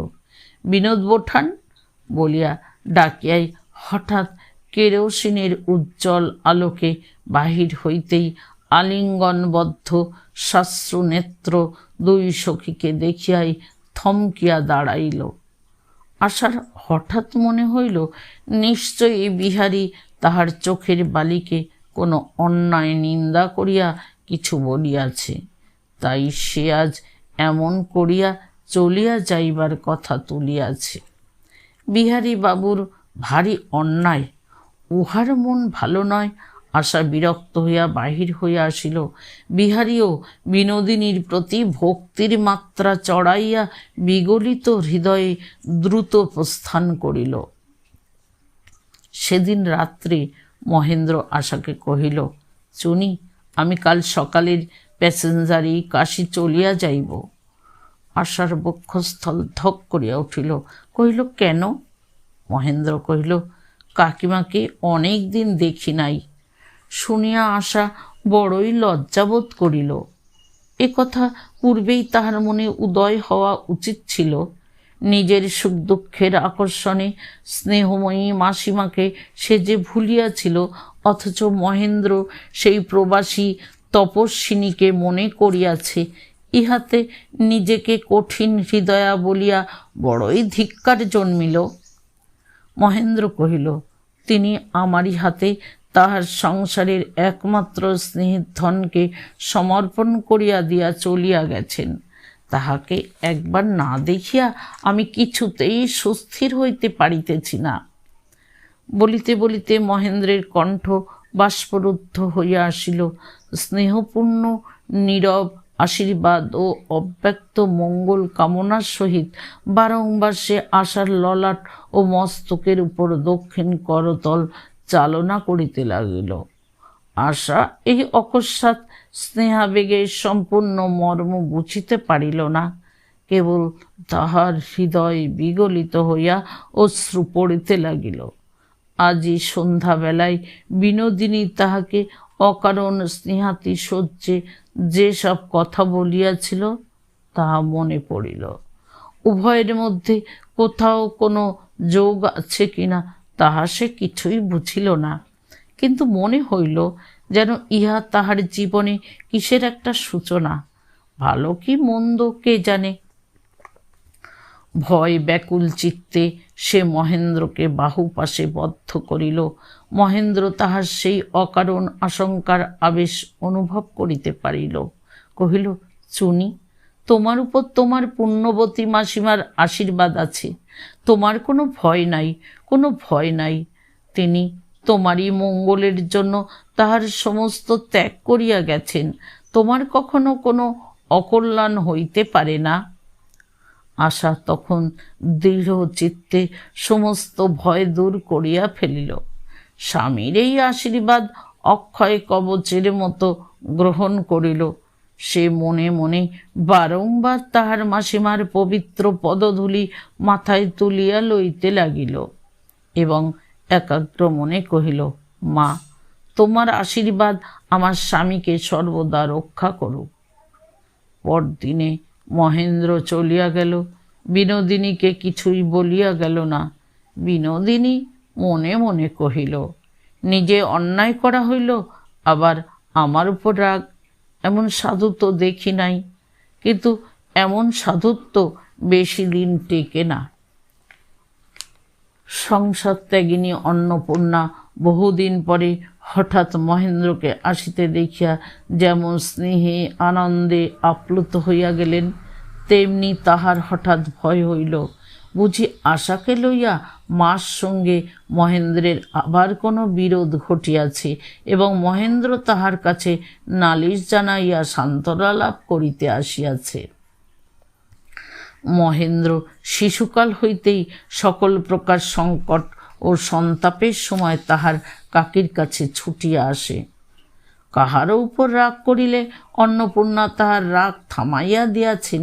বিনোদ বোঠান বলিয়া ডাকিয়াই হঠাৎ কেরোসিনের উজ্জ্বল আলোকে বাহির হইতেই আলিঙ্গনবদ্ধ শ্মশ্রুনেত্র দুই সখীকে দেখিয়াই থমকিয়া দাঁড়াইল। আশার হঠাৎ মনে হইল নিশ্চয়ই বিহারী তাহার চোখের বালিকে কোনো অন্যায় নিন্দা করিয়া কিছু বলিয়াছে, তাই সে আজ এমন করিয়া চলিয়া যাইবার কথা তুলিয়াছে। বিহারী বাবুর ভারী অন্যায়, উহার মন ভালো নয়। আশা বিরক্ত হইয়া বাহির হইয়া আসিল। বিহারীও বিনোদিনীর প্রতি ভক্তির মাত্রা চড়াইয়া বিগলিত হৃদয়ে দ্রুত প্রস্থান করিল। সেদিন রাত্রে মহেন্দ্র আশাকে কহিল, চুনি, আমি কাল সকালের প্যাসেঞ্জারেই কাশী চলিয়া যাইব। আশার বক্ষস্থল ধক করিয়া উঠিল। কহিল, কেন? মহেন্দ্র কহিল, কাকিমাকে অনেক দিন দেখি নাই। শুনিয়া আশা বড়ই লজ্জাবোধ করিল। এ কথা পূর্বেই তাহার মনে উদয় হওয়া উচিত ছিল। নিজের সুখ দুঃখের আকর্ষণে স্নেহময়ী মাসিমাকে সে যে ভুলিয়াছিল, অথচ মহেন্দ্র সেই প্রবাসী তপস্বিনীকে মনে করিয়াছে, ইহাতে নিজেকে কঠিন হৃদয়া বলিয়া বড়ই ধিক্কার জন্মিল। মহেন্দ্র কহিল, তিনি আমারই হাতে তাহার সংসারের একমাত্র স্নেহের ধনকে সমর্পণ করিয়া দিয়া চলিয়া গেছেন। তাহাকে একবার না দেখিয়া আমি কিছুতেই সুস্থির হইতে পারিতেছি না। বলিতে বলিতে মহেন্দ্রের কণ্ঠ বাষ্পরুদ্ধ হইয়া আসিল। স্নেহপূর্ণ নীরব আশীর্বাদ ও অব্যক্ত মঙ্গল কামনার সহিত বারংবার সে আশার ললাট ও মস্তকের উপর দক্ষিণ করতল চালনা করিতে লাগিল। আশা এই অকস্মাৎ স্নেহাবেগের সম্পূর্ণ মর্ম বুঝিতে পারিল না। কেবল তাহার হৃদয় বিগলিত হইয়া অশ্রু পড়িতে লাগিল। আজই সন্ধ্যাবেলায় বিনোদিনী তাহাকে অকারণ স্নেহাতিশয্যে যে সব কথা বলিয়াছিল তাহা মনে পড়িল। উভয়ের মধ্যে কোথাও কোনো যোগ আছে কিনা তাহা সে কিছুই বুঝিল না, কিন্তু মনে হইল যেন ইহা তাহার জীবনে কিসের একটা সূচনা। ভালো কি মন্দ কে জানে। ভয় ব্যাকুল চিত্তে সে মহেন্দ্রকে বাহুপাশে বদ্ধ করিল। মহেন্দ্র তাহার সেই অকারণ আশঙ্কার আবেশ অনুভব করিতে পারিল। কহিল, চুনি, তোমার উপর তোমার পুণ্যবতী মাসিমার আশীর্বাদ আছে। তোমার কোনো ভয় নাই, কোনো ভয় নাই। তিনি তোমারই মঙ্গলের জন্য তাহার সমস্ত ত্যাগ করিয়া গেছেন। তোমার কখনো কোনো অকল্যাণ হইতে পারে না। আশা তখন দৃঢ় চিত্তে সমস্ত ভয় দূর করিয়া ফেলিল। স্বামীর এই আশীর্বাদ অক্ষয় কবচের মতো গ্রহণ করিল। সে মনে মনে বারংবার তাহার মাসিমার পবিত্র পদধূলি মাথায় তুলিয়া লইতে লাগিল এবং একাগ্র মনে কহিল, মা, তোমার আশীর্বাদ আমার স্বামীকে সর্বদা রক্ষা করুক। পরদিনে মহেন্দ্র চলিয়া গেল। বিনোদিনীকে কিছুই বলিয়া গেল না। বিনোদিনী মনে মনে কহিল, নিজে অন্যায় করা হইল, আবার আমার উপর রাগ। এমন সাধু তো দেখি নাই, কিন্তু এমন সাধুত্ব বেশি দিন টেকে না। সংসার ত্যাগিনী অন্নপূর্ণা বহুদিন পরে হঠাৎ মহেন্দ্রকে আসিতে দেখিয়া যেমন স্নেহে আনন্দে আপ্লুত হইয়া গেলেন, তেমনি তাহার হঠাৎ ভয় হইল। বুঝি আশাকে লইয়া মার সঙ্গে মহেন্দ্রের আবার কোনো বিরোধ ঘটিয়াছে এবং মহেন্দ্র তাহার কাছে নালিশ জানাইয়া সান্ত্বনা লাভ করিতে আসিয়াছে। মহেন্দ্র শিশুকাল হইতেই সকল প্রকার সংকট ও সন্তাপের সময় তাহার কাকীর কাছে ছুটিয়া আসে। কাহারও উপর রাগ করিলে অন্নপূর্ণা তাহার রাগ থামাইয়া দিয়াছেন,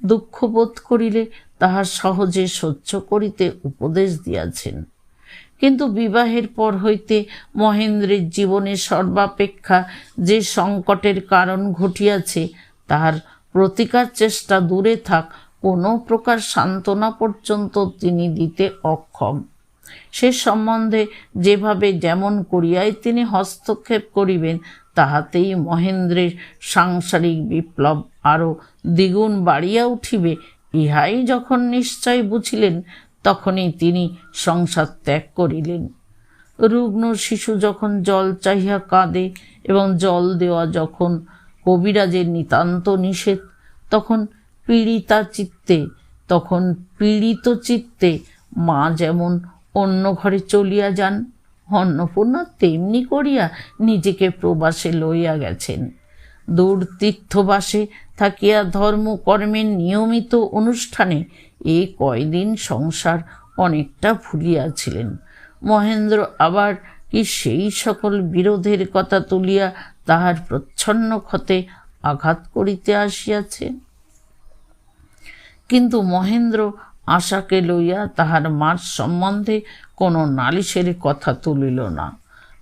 দুঃখ বোধ করিলে তাহা সহজে সহ্য করিতে উপদেশ দিয়াছেন। কিন্তু বিবাহের পর হইতে মহেন্দ্রের জীবনে সর্বাপেক্ষা যে সংকটের কারণ ঘটিয়াছে, তাহার প্রতিকার চেষ্টা দূরে থাক, কোনো প্রকার সান্ত্বনা পর্যন্ত তিনি দিতে অক্ষম। সে সম্বন্ধে যেভাবে যেমন করিয়াই তিনি হস্তক্ষেপ করিবেন, তাহাতেই মহেন্দ্রের সাংসারিক বিপ্লব আরও দ্বিগুণ বাড়িয়া উঠিবে। ইহাই যখন নিশ্চয় বুঝিলেন, তখনই তিনি সংসার ত্যাগ করিলেন। রুগ্ন শিশু যখন জল চাহিয়া কাঁদে এবং জল দেওয়া যখন কবিরাজের নিতান্ত নিষেধ, তখন পীড়িত চিত্তে মা যেমন অন্য ঘরে চলিয়া যান, অন্নপূর্ণা তেমনি করিয়া নিজেকে প্রবাসে লইয়া গেছেন। দূর তীর্থবাসে থাকিয়া ধর্মকর্মের নিয়মিত অনুষ্ঠানে এই কয়দিন সংসার অনেকটা ভুলিয়াছিলেন। মহেন্দ্র আবার কি সেই সকল বিরোধের কথা তুলিয়া তাহার প্রচ্ছন্ন ক্ষতে আঘাত করিতে আসিয়াছে? কিন্তু মহেন্দ্র আশাকে লইয়া তাহার মার সম্বন্ধে কোনো নালিশের কথা তুলিল না।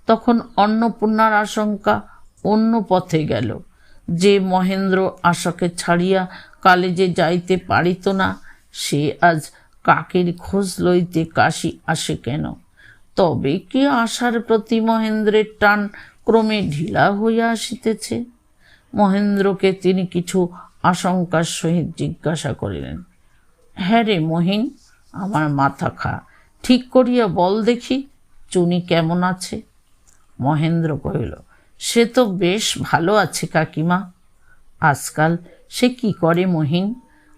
তখন অন্নপূর্ণার আশঙ্কা অন্য পথে গেল। যে মহেন্দ্র আশাকে ছাড়িয়া কালেজে যাইতে পারিত না, সে আজ কাকের খোঁজ লইতে কাশী আসে কেন? তবে কি আশার প্রতি মহেন্দ্রের টান ক্রমে ঢিলা হইয়া আসিতেছে? মহেন্দ্রকে তিনি কিছু আশঙ্কার সহিত জিজ্ঞাসা করিলেন, হ্যাঁ রে মহিন, আমার মাথা খা, ঠিক করিয়া বল দেখি চুনি কেমন আছে? মহেন্দ্র কহিল, সে তো বেশ ভালো আছে কাকিমা। আজকাল সে কি করে মহিন?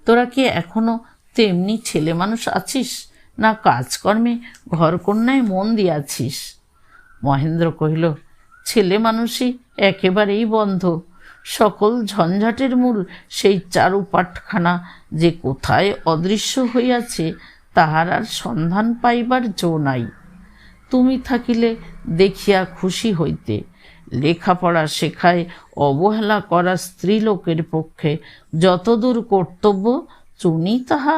তোরা কি এখনো তেমনি ছেলে মানুষ আছিস, না কাজকর্মে ঘরকন্যায় মন দিয়াছিস? মহেন্দ্র কহিল, ছেলে মানুষই একেবারেই বন্ধ। সকল ঝঞ্ঝাটের মূল সেই চারুপাটখানা যে কোথায় অদৃশ্য হইয়াছে, তাহার আর সন্ধান পাইবার জো নাই। তুমি থাকিলে দেখিয়া খুশি হইতে। লেখাপড়া শেখায় অবহেলা করা স্ত্রীলোকের পক্ষে যতদূর কর্তব্য, চুনি তাহা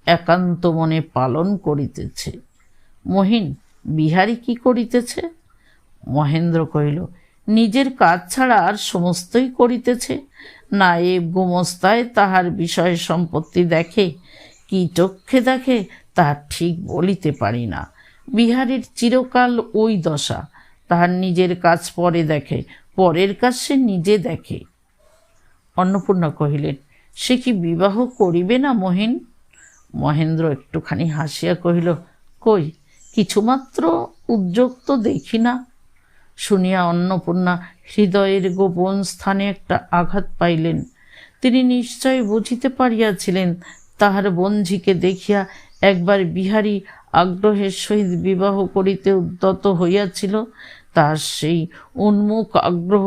একান্ত মনে পালন করিতেছে। মহিন, বিহারী কি করিতেছে? মহেন্দ্র কহিল, নিজের কাজ ছাড়া আর সমস্তই করিতেছে। নায়েব গুমস্তায় তাহার বিষয় সম্পত্তি দেখে, কি চক্ষে দেখে তা ঠিক বলিতে পারি না। বিহারীর চিরকাল ওই দশা, তাহার নিজের কাজ পরে দেখে, পরের কাজ সে নিজে দেখে। অন্নপূর্ণা কহিলেন, সে কি বিবাহ করিবে না মহিন? মহেন্দ্র একটুখানি হাসিয়া কহিল, কই, কিছুমাত্র উদ্যোগ তো দেখি না। শুনিয়া অন্নপূর্ণা হৃদয়ের গোপন স্থানে একটা আঘাত পাইলেন। তিনি নিশ্চয় বুঝিতে পারিয়াছিলেন, তাহার বঞ্ঝিকে দেখিয়া একবার বিহারী আগ্রহের সহিত বিবাহ করিতে উদ্যত হইয়াছিল। তাহার সেই উন্মুখ আগ্রহ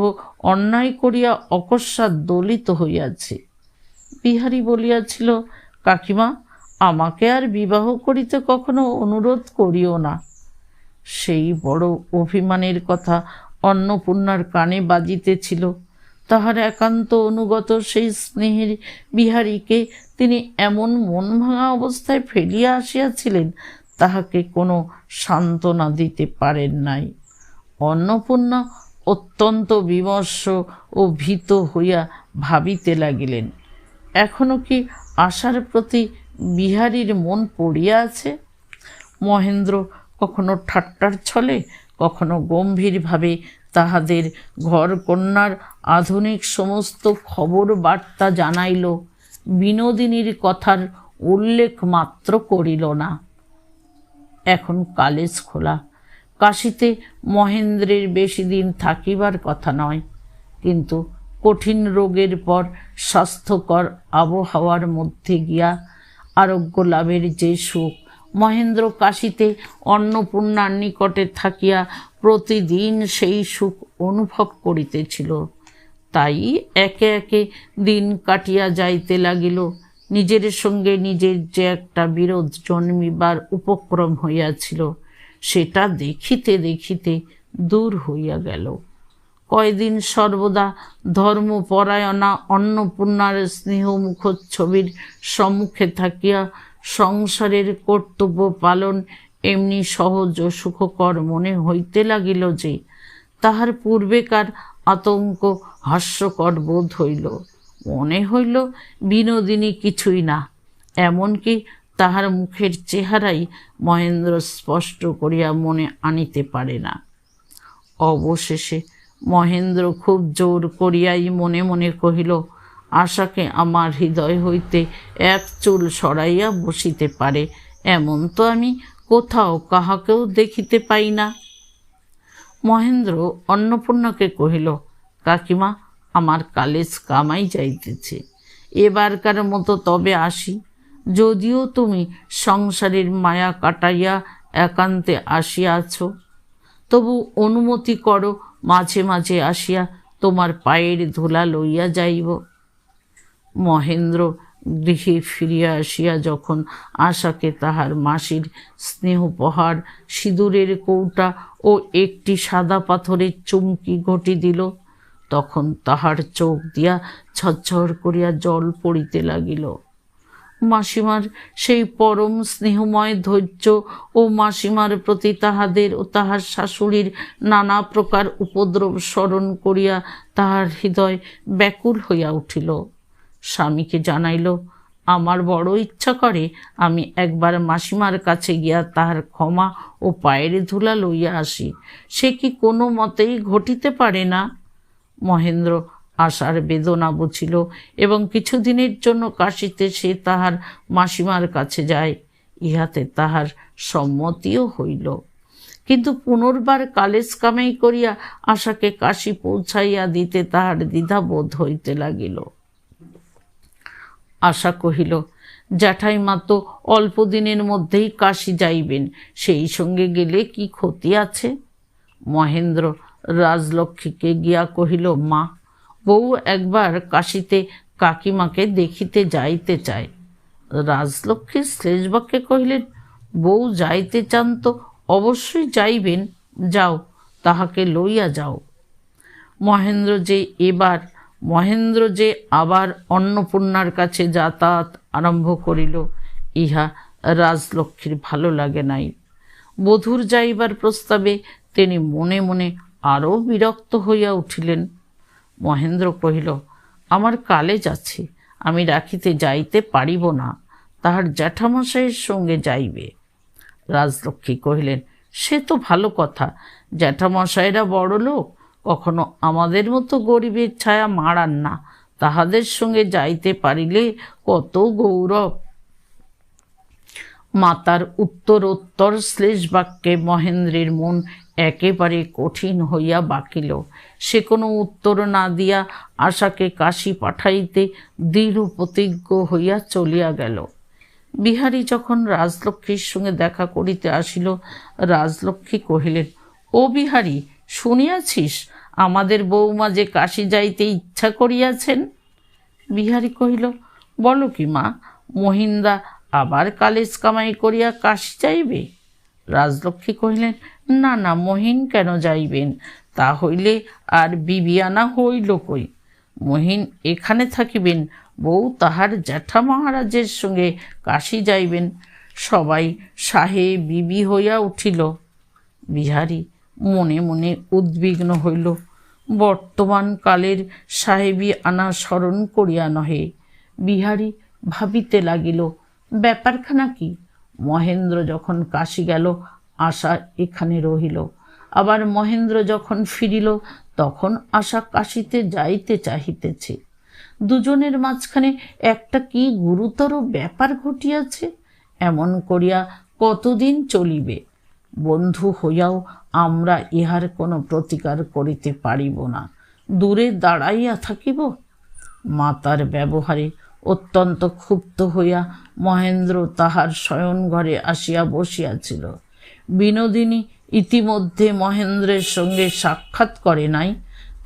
অন্যায় করিয়া অকস্মাৎ দলিত হইয়াছে। বিহারী বলিয়াছিল, কাকিমা, আমাকে আর বিবাহ করিতে কখনো অনুরোধ করিও না। সেই বড় অভিমানের কথা অন্নপূর্ণার কানে বাজিতেছিল। তাহার একান্ত অনুগত সেই স্নেহের বিহারীকে তিনি এমন মন ভাঙা অবস্থায় ফেলিয়া আসিয়াছিলেন, তাহাকে কোনো সান্ত্বনা দিতে পারেন নাই। অন্নপূর্ণা অত্যন্ত বিমর্ষ ও ভীত হইয়া ভাবিতে লাগিলেন, এখনো কি আশার প্রতি বিহারীর মন পড়িয়া আছে? মহেন্দ্র কখনো ঠাট্টার ছলে, কখনো গম্ভীরভাবে তাহাদের ঘরকন্যার আধুনিক সমস্ত খবর বার্তা জানাইল, বিনোদিনীর কথার উল্লেখ মাত্র করিল না। এখন কলেজ খোলা, কাশীতে মহেন্দ্রের বেশি দিন থাকিবার কথা নয়, কিন্তু কঠিন রোগের পর স্বাস্থ্যকর আবহাওয়ার মধ্যে গিয়া আরোগ্য লাভের যে সুখ, মহেন্দ্র কাশীতে অন্নপূর্ণার নিকটে থাকিয়া প্রতিদিন সেই সুখ অনুভব করিতেছিল, তাই একে একে দিন কাটিয়া যাইতে লাগিল। নিজের সঙ্গে নিজের যে একটা বিরোধ জন্মিবার উপক্রম হইয়াছিল, সেটা দেখিতে দেখিতে দূর হইয়া গেল। কয়দিন সর্বদা ধর্মপরায়ণা অন্নপূর্ণার স্নেহ মুখচ্ছবির সম্মুখে থাকিয়া সংসারের কর্তব্য পালন এমনি সহজ ও সুখকর মনে হইতে লাগিল যে তাহার পূর্বেকার আতঙ্ক হাস্যকর বোধ হইল। মনে হইল বিনোদিনী কিছুই না, এমনকি তাহার মুখের চেহারাই মহেন্দ্র স্পষ্ট করিয়া মনে আনিতে পারে না। অবশেষে মহেন্দ্র খুব জোর করিয়াই মনে মনে কহিল, আশাকে আমার হৃদয় হইতে এক চুল সরাইয়া বসিতে পারে এমন তো আমি কোথাও কাহাকেও দেখিতে পাই না। মহেন্দ্র অন্নপূর্ণাকে কহিল, কাকিমা, আমার কালেজ কামাই যাইতেছে, এবারকার মতো তবে আসি। যদিও তুমি সংসারের মায়া কাটাইয়া একান্তে আসিয়াছ, তবু অনুমতি করো মাঝে মাঝে আসিয়া তোমার পায়ের ধুলা লইয়া যাইব। মহেন্দ্র গৃহে ফিরিয়া আসিয়া যখন আশাকে তাহার মাসির স্নেহোপহার সিঁদুরের কৌটা ও একটি সাদা পাথরের চুমকি ঘটি দিল, তখন তাহার চোখ দিয়া ঝরঝর করিয়া জল পড়িতে লাগিল। মাসিমার সেই পরম স্নেহময় ধৈর্য ও মাসিমার প্রতি তাহাদের ও তাহার শাশুড়ির নানা প্রকার উপদ্রব স্মরণ করিয়া তাহার হৃদয় ব্যাকুল হইয়া উঠিল। স্বামীকে জানাইল, আমার বড় ইচ্ছা করে আমি একবার মাসিমার কাছে গিয়া তাহার ক্ষমা ও পায়ের ধুলা লইয়া আসি, সে কি কোনো মতেই ঘটিতে পারে না। মহেন্দ্র আশার বেদনা বুঝিল এবং কিছুদিনের জন্য কাশীতে সে তাহার মাসিমার কাছে যায়, ইহাতে তাহার সম্মতিও হইল। কিন্তু পুনর্বার কালেজ কামাই করিয়া আশাকে কাশী পৌঁছাইয়া দিতে তাহার দ্বিধাবোধ হইতে লাগিল। আশা কহিল, জ্যাঠাইমা তো অল্প দিনের মধ্যেই কাশী যাইবেন, সেই সঙ্গে গেলে কি ক্ষতি আছে? মহেন্দ্র রাজলক্ষ্মীকে গিয়া কহিল, মা, বউ একবার কাশীতে কাকিমাকে দেখিতে যাইতে চায়। রাজলক্ষ্মী শ্লেষবাক্যে কহিলেন, বউ যাইতে চান তো অবশ্যই যাইবেন, যাও, তাহাকে লইয়া যাও। মহেন্দ্র যে আবার অন্নপূর্ণার কাছে যাতায়াত আরম্ভ করিল, ইহা রাজলক্ষ্মীর ভালো লাগে নাই। বধূর যাইবার প্রস্তাবে তিনি মনে মনে আরও বিরক্ত হইয়া উঠিলেন। মহেন্দ্র কহিল, আমার কালেজ আছে, আমি রাখিতে যাইতে পারিব না, তাহার জ্যাঠামশাইয়ের সঙ্গে যাইবে। রাজলক্ষ্মী কহিলেন, সে তো ভালো কথা, জ্যাঠামশাইরা বড় লোক, কখনো আমাদের মতো গরিবের ছায়া মাড়ান না, তাহাদের সঙ্গে যাইতে পারিলে কত গৌরব। মাতার উত্তরোত্তর শ্লেষ বাক্যে মহেন্দ্রের মন একেবারে কঠিন হইয়া বাকিল। সে কোনো উত্তর না দিয়া আশাকে কাশী পাঠাইতে দৃঢ় প্রতিজ্ঞ হইয়া চলিয়া গেল। বিহারী যখন রাজলক্ষ্মীর সঙ্গে দেখা করিতে আসিল, রাজলক্ষ্মী কহিলেন, ও বিহারী, শুনিয়াছিস আমাদের বৌমা যে কাশী যাইতে ইচ্ছা করিয়াছেন? বিহারী কহিল, বলো কি মা, মহিন্দা আবার কালেজ কামাই করিয়া কাশী যাইবে? রাজলক্ষ্মী কহিলেন, না না, মহিন কেন যাইবেন? তা হইলে আর বিবিয়ানা হইল কই? মহিন এখানে থাকিবেন, বউ তাহার জ্যাঠা মহারাজের সঙ্গে কাশী যাইবেন। সবাই সাহে বিবি হইয়া উঠিল। বিহারী মনে মনে উদ্বিগ্ন হইল। বর্তমান কালের সাহেবী আনা স্মরণ করিয়া নহে। বিহারী ভাবিতে লাগিল, ব্যাপারখানা কি? মহেন্দ্র যখন কাশী গেল, আশা এখানে রহিল। আবার মহেন্দ্র যখন ফিরিল, তখন আশা কাশীতে যাইতে চাহিতেছে। দুজনের মাঝখানে একটা কি গুরুতর ব্যাপার ঘটিয়াছে। এমন করিয়া কতদিন চলিবে? বন্ধু হইয়াও আমরা ইহার কোনো প্রতিকার করিতে পারিব না, দূরে দাঁড়াইয়া থাকিব। মাতার ব্যবহারে অত্যন্ত ক্ষুব্ধ হইয়া মহেন্দ্র তাহার শয়নঘরে আসিয়া বসিয়াছিল। বিনোদিনী ইতিমধ্যে মহেন্দ্রের সঙ্গে সাক্ষাৎ করে নাই,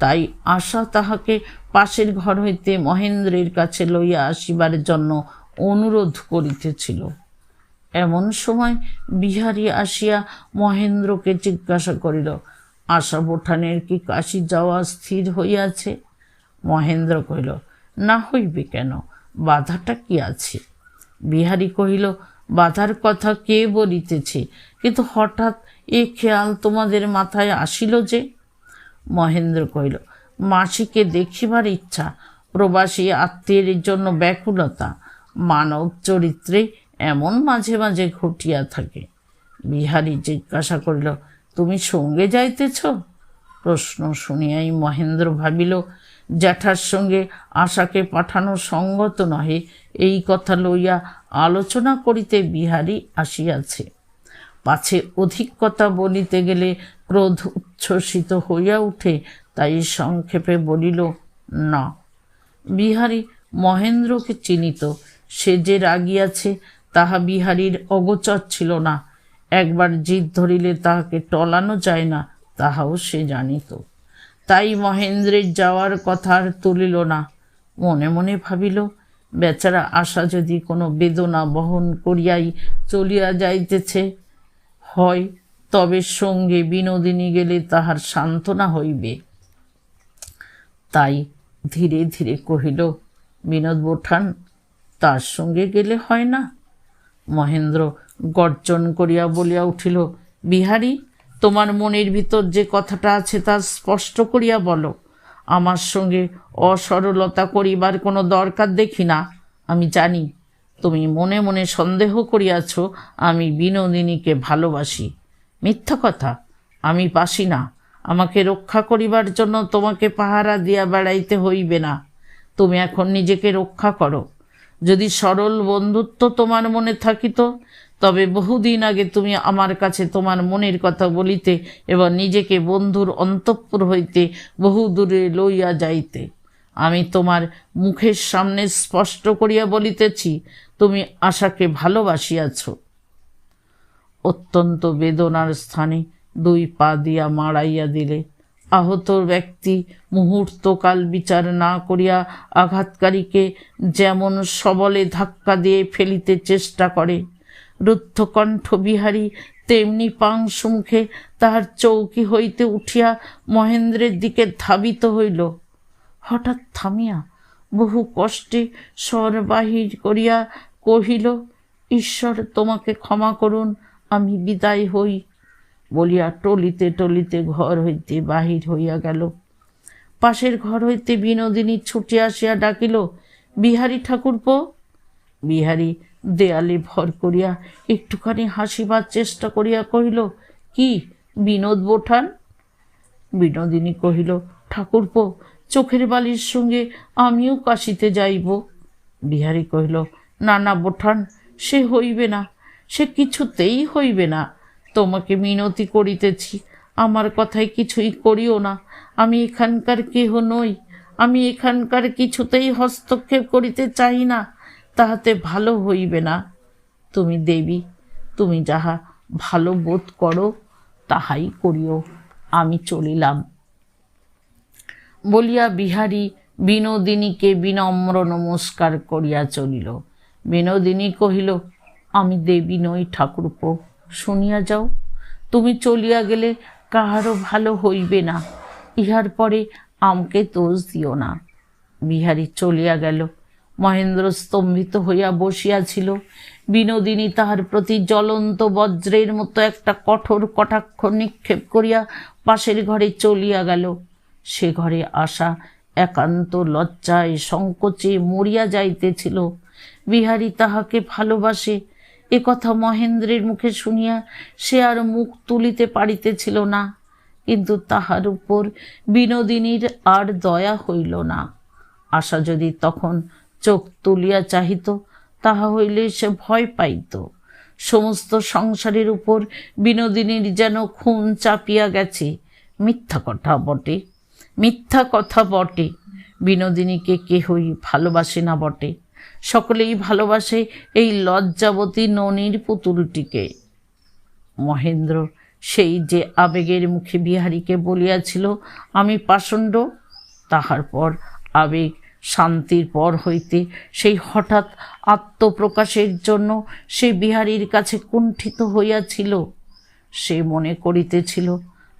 তাই আশা তাহাকে পাশের ঘর হইতে মহেন্দ্রের কাছে লইয়া আসিবার জন্য অনুরোধ করিতেছিল। এমন সময় বিহারী আসিয়া মহেন্দ্রকে জিজ্ঞাসা করিল, আশা বোঠানের কি কাশী যাওয়া স্থির হইয়াছে? মহেন্দ্র কহিল, না হইবে কেন, বাধাটা কি আছে? বিহারী কহিল, বাধার কথা কে বলিতেছে, কিন্তু হঠাৎ এ খেয়াল তোমাদের মাথায় আসিল যে? মহেন্দ্র কহিল, মাসিকে দেখিবার ইচ্ছা, প্রবাসী আত্মীয়ের জন্য ব্যাকুলতা, মানব চরিত্রে এমন মাঝে মাঝে ঘটিয়া থাকে। বিহারী জিজ্ঞাসা করিল, তুমি সঙ্গে যাইতেছ? প্রশ্ন শুনিয়াই মহেন্দ্র ভাবিল, জ্যাঠার সঙ্গে আশাকে পাঠানো সঙ্গত নহে, এই কথা লইয়া আলোচনা করিতে বিহারী আসিয়াছে। পাছে অধিক কথা বলিতে গেলে ক্রোধ উচ্ছ্বসিত হইয়া উঠে, তাই সংক্ষেপে বলিল, না। বিহারী মহেন্দ্রকে চিনিত। সে যে রাগিয়াছে তাহা বিহারীর অগোচর ছিল না। একবার জিদ ধরিলে তাহাকে টলানো যায় না, তাহাও সে জানিত। তাই মহেন্দ্রের যাওয়ার কথা আর তুলিল না। মনে মনে ভাবিল, বেচারা আশা যদি কোনো বেদনা বহন করিয়াই চলিয়া যাইতেছে হয়, তবে সঙ্গে বিনোদিনী গেলে তাহার সান্ত্বনা হইবে। তাই ধীরে ধীরে কহিল, বিনোদ বোঠান, তার সঙ্গে গেলে হয় না? মহেন্দ্র গর্জন করিয়া বলিয়া উঠিল, বিহারী, তোমার মনের ভিতর যে কথাটা আছে তা স্পষ্ট করিয়া বলো। আমার সঙ্গে অসরলতা করিবার কোনো দরকার দেখি না। আমি জানি তুমি মনে মনে সন্দেহ করিয়াছ আমি বিনোদিনীকে ভালোবাসি। মিথ্যা কথা, আমি বাসি না। আমাকে রক্ষা করিবার জন্য তোমাকে পাহারা দিয়া বেড়াইতে হইবে না। তুমি এখন নিজেকে রক্ষা করো। যদি সরল বন্ধুত্ব তোমার মনে থাকিত, তবে বহুদিন আগে তুমি আমার কাছে তোমার মনের কথা বলিতে এবং নিজেকে বন্ধুর অন্তঃপুর হইতে বহু দূরে লইয়া যাইতে। আমি তোমার মুখের সামনে স্পষ্ট করিয়া বলিতেছি, তুমি আশাকে ভালোবাসিয়াছ। অত্যন্ত বেদনার স্থানে দুই পা দিয়া মাড়াইয়া দিলে। আহত ব্যক্তি মুহূর্তকাল বিচার না করিয়া আঘাতকারীকে যেমন সবলে ধাক্কা দিয়ে ফেলিতে চেষ্টা করে, রুদ্ধকণ্ঠ বিহারী তেমনি পাংশু মুখে তাহার চৌকি হইতে উঠিয়া মহেন্দ্রের দিকে ধাবিত হইল। হঠাৎ থামিয়া বহু কষ্টে স্বর বাহির করিয়া কহিল, ঈশ্বর তোমাকে ক্ষমা করুন, আমি বিদায় হই, বলিয়া টলিতে টলিতে ঘর হইতে বাহির হইয়া গেল। পাশের ঘর হইতে বিনোদিনী ছুটে আসিয়া ডাকিল, বিহারী ঠাকুরপো। বিহারী দেয়ালে ভর করিয়া একটুখানি হাসিবার চেষ্টা করিয়া কহিল, কি বিনোদ বোঠান? বিনোদিনী কহিল, ঠাকুরপো, চোখের বালির সঙ্গে আমিও কাশিতে যাইব। বিহারী কহিল, না না বোঠান, সে হইবে না, সে কিছুতেই হইবে না। তোমাকে মিনতি করিতেছি, আমার কথায় কিছুই করিও না। আমি এখানকার কেহ নই, আমি এখানকার কিছুতেই হস্তক্ষেপ করিতে চাই না, তাহাতে ভালো হইবে না। তুমি দেবী, তুমি যাহা ভালো বোধ করো তাহাই করিও, আমি চলিলাম। বলিয়া বিহারী বিনোদিনীকে বিনম্র নমস্কার করিয়া চলিল। বিনোদিনী কহিল, আমি দেবী নই ঠাকুরপো, শুনিয়া যাও। তুমি চলিয়া গেলে কাহারও ভালো হইবে না, ইহার পরে আমাকে দোষ দিও না। বিহারী চলিয়া গেল। মহেন্দ্র স্তম্ভিত হইয়া বসিয়াছিল। বিনোদিনী তাহার প্রতি জ্বলন্ত বজ্রের মতো একটা কঠোর কটাক্ষ নিক্ষেপ করিয়া পাশের ঘরে চলিয়া গেল। সে ঘরে আশা একান্ত লজ্জায় সংকোচে মরিয়া যাইতেছিল। বিহারী তাহাকে ভালোবাসে এ কথা মহেন্দ্রের মুখে শুনিয়া সে আর মুখ তুলিতে পারিতেছিল না, কিন্তু তাহার উপর বিনোদিনীর আর দয়া হইল না। আশা যদি তখন চোখ তুলিয়া চাহিত, তাহা হইলে সে ভয় পাইত। সমস্ত সংসারের উপর বিনোদিনীর যেন খুন চাপিয়া গেছে। মিথ্যা কথা বটে, মিথ্যা কথা বটে। বিনোদিনীকে কেহই ভালোবাসে না বটে, সকলেই ভালোবাসে এই লজ্জাবতী ননির পুতুলটিকে। মহেন্দ্র সেই যে আবেগের মুখে বিহারীকে বলিয়াছিল, আমি পাষণ্ড, তাহার পর আবেগ শান্তির পর হইতে সেই হঠাৎ আত্মপ্রকাশের জন্য সে বিহারীর কাছে কুণ্ঠিত হইয়াছিল। সে মনে করিতেছিল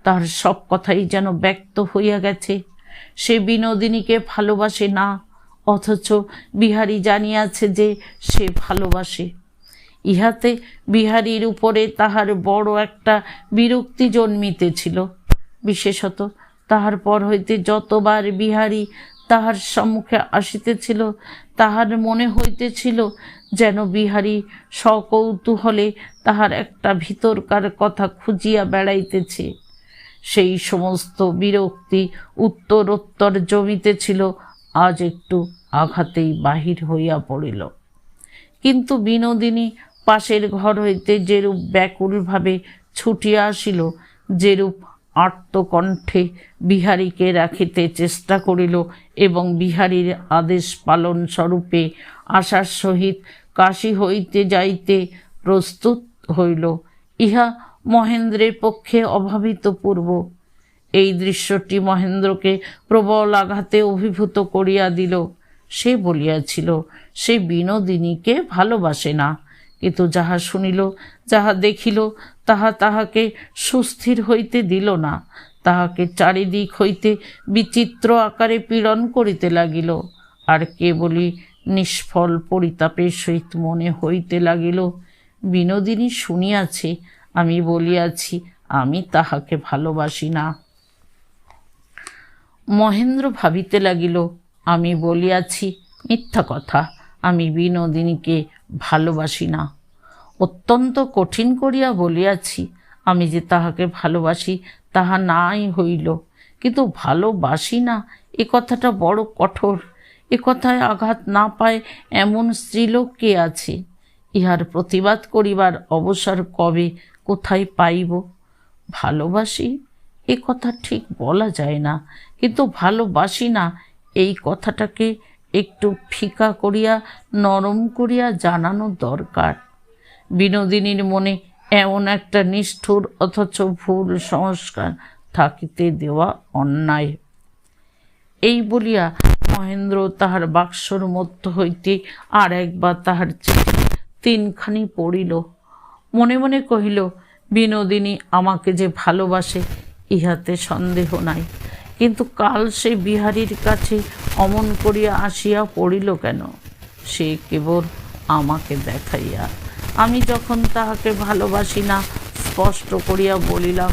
তার সব কথাই যেন ব্যক্ত হইয়া গেছে। সে বিনোদিনীকে ভালোবাসে না, অথচ বিহারী জানিয়াছে যে সে ভালোবাসে। ইহাতে বিহারীর উপরে তাহার বড় একটা বিরক্তি জন্মিতেছিল। বিশেষত তাহার পর হইতে যতবার বিহারী তাহার সম্মুখে আসিতেছিল, তাহার মনে হইতেছিল যেন বিহারী সকৌতূহলে তাহার একটা ভিতরকার কথা খুঁজিয়া বেড়াইতেছে। সেই সমস্ত বিরক্তি উত্তরোত্তর জমিতেছিল, আজ একটু আঘাতেই বাহির হইয়া পড়িল। কিন্তু বিনোদিনী পাশের ঘর হইতে যেরূপ ব্যাকুলভাবে ছুটিয়া আসিল, যেরূপ আর্তকণ্ঠে বিহারীকে রাখিতে চেষ্টা করিল এবং বিহারীর আদেশ পালন স্বরূপে আশার সহিত কাশী হইতে যাইতে প্রস্তুত হইল, ইহা মহেন্দ্রের পক্ষে অভাবিতপূর্ব। এই দৃশ্যটি মহেন্দ্রকে প্রবল আঘাতে অভিভূত করিয়া দিল। সে বলিয়াছিল সে বিনোদিনীকে ভালোবাসে না, কিন্তু যাহা শুনিল, যাহা দেখিল, তাহা তাহাকে সুস্থির হইতে দিল না। তাহাকে চারিদিক হইতে বিচিত্র আকারে পীড়ন করিতে লাগিল, আর কেবলই নিষ্ফল পরিতাপের সহিত মনে হইতে লাগিল, বিনোদিনী শুনিয়াছে আমি বলিয়াছি আমি তাহাকে ভালোবাসি না। মহেন্দ্র ভাবিতে লাগিল, আমি বলিয়াছি মিথ্যা কথা, আমি বিনোদিনীকে ভালোবাসি না। অত্যন্ত কঠিন করিয়া বলিয়াছি আমি যে তাহাকে ভালোবাসি, তাহা নাই হইল, কিন্তু ভালোবাসি না এ কথাটা বড় কঠোর। এ কথায় আঘাত না পায় এমন স্ত্রীলোক কে আছে? ইহার প্রতিবাদ করিবার অবসর কবে কোথায় পাইব? ভালোবাসি এ কথা ঠিক বলা যায় না, কিন্তু ভালোবাসি না এই কথাটাকে একটু ফিকা করিয়া নরম করিয়া জানানো দরকার। বিনোদিনীর মনে এমন একটা নিষ্ঠুর অথচ ভুল সংস্কার থাকিতে দেওয়া অন্যায়। এই বলিয়া মহেন্দ্র তাহার বাক্সর মধ্য হইতে আর একবার তাহার চিঠি তিনখানি পড়িল। মনে মনে কহিল, বিনোদিনী আমাকে যে ভালোবাসে ইহাতে সন্দেহ নাই, কিন্তু কাল সে বিহারীর কাছে অমন করিয়া আসিয়া পড়িল কেন? সে কেবল আমাকে দেখাইয়া। আমি যখন তাহাকে ভালোবাসি না স্পষ্ট করিয়া বলিলাম,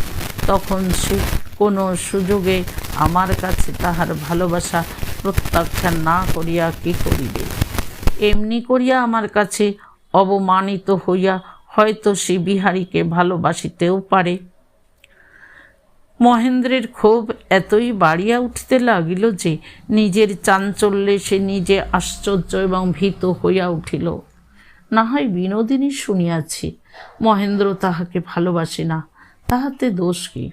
তখন সে কোনো সুযোগে আমার কাছে তাহার ভালোবাসা প্রত্যাখ্যান না করিয়া কি করিবে? এমনি করিয়া আমার কাছে অবমানিত হইয়া হয়তো সে বিহারীকে ভালোবাসিতেও পারে। মহেন্দ্রের ক্ষোভ এতই বাড়িয়া উঠিতে লাগিল যে নিজের চাঞ্চল্যে সে নিজে আশ্চর্য এবং ভীত হইয়া উঠিল। না হয় বিনোদিনী শুনিয়াছে মহেন্দ্র তাহাকে ভালোবাসে না, তাহাতে দোষ কি?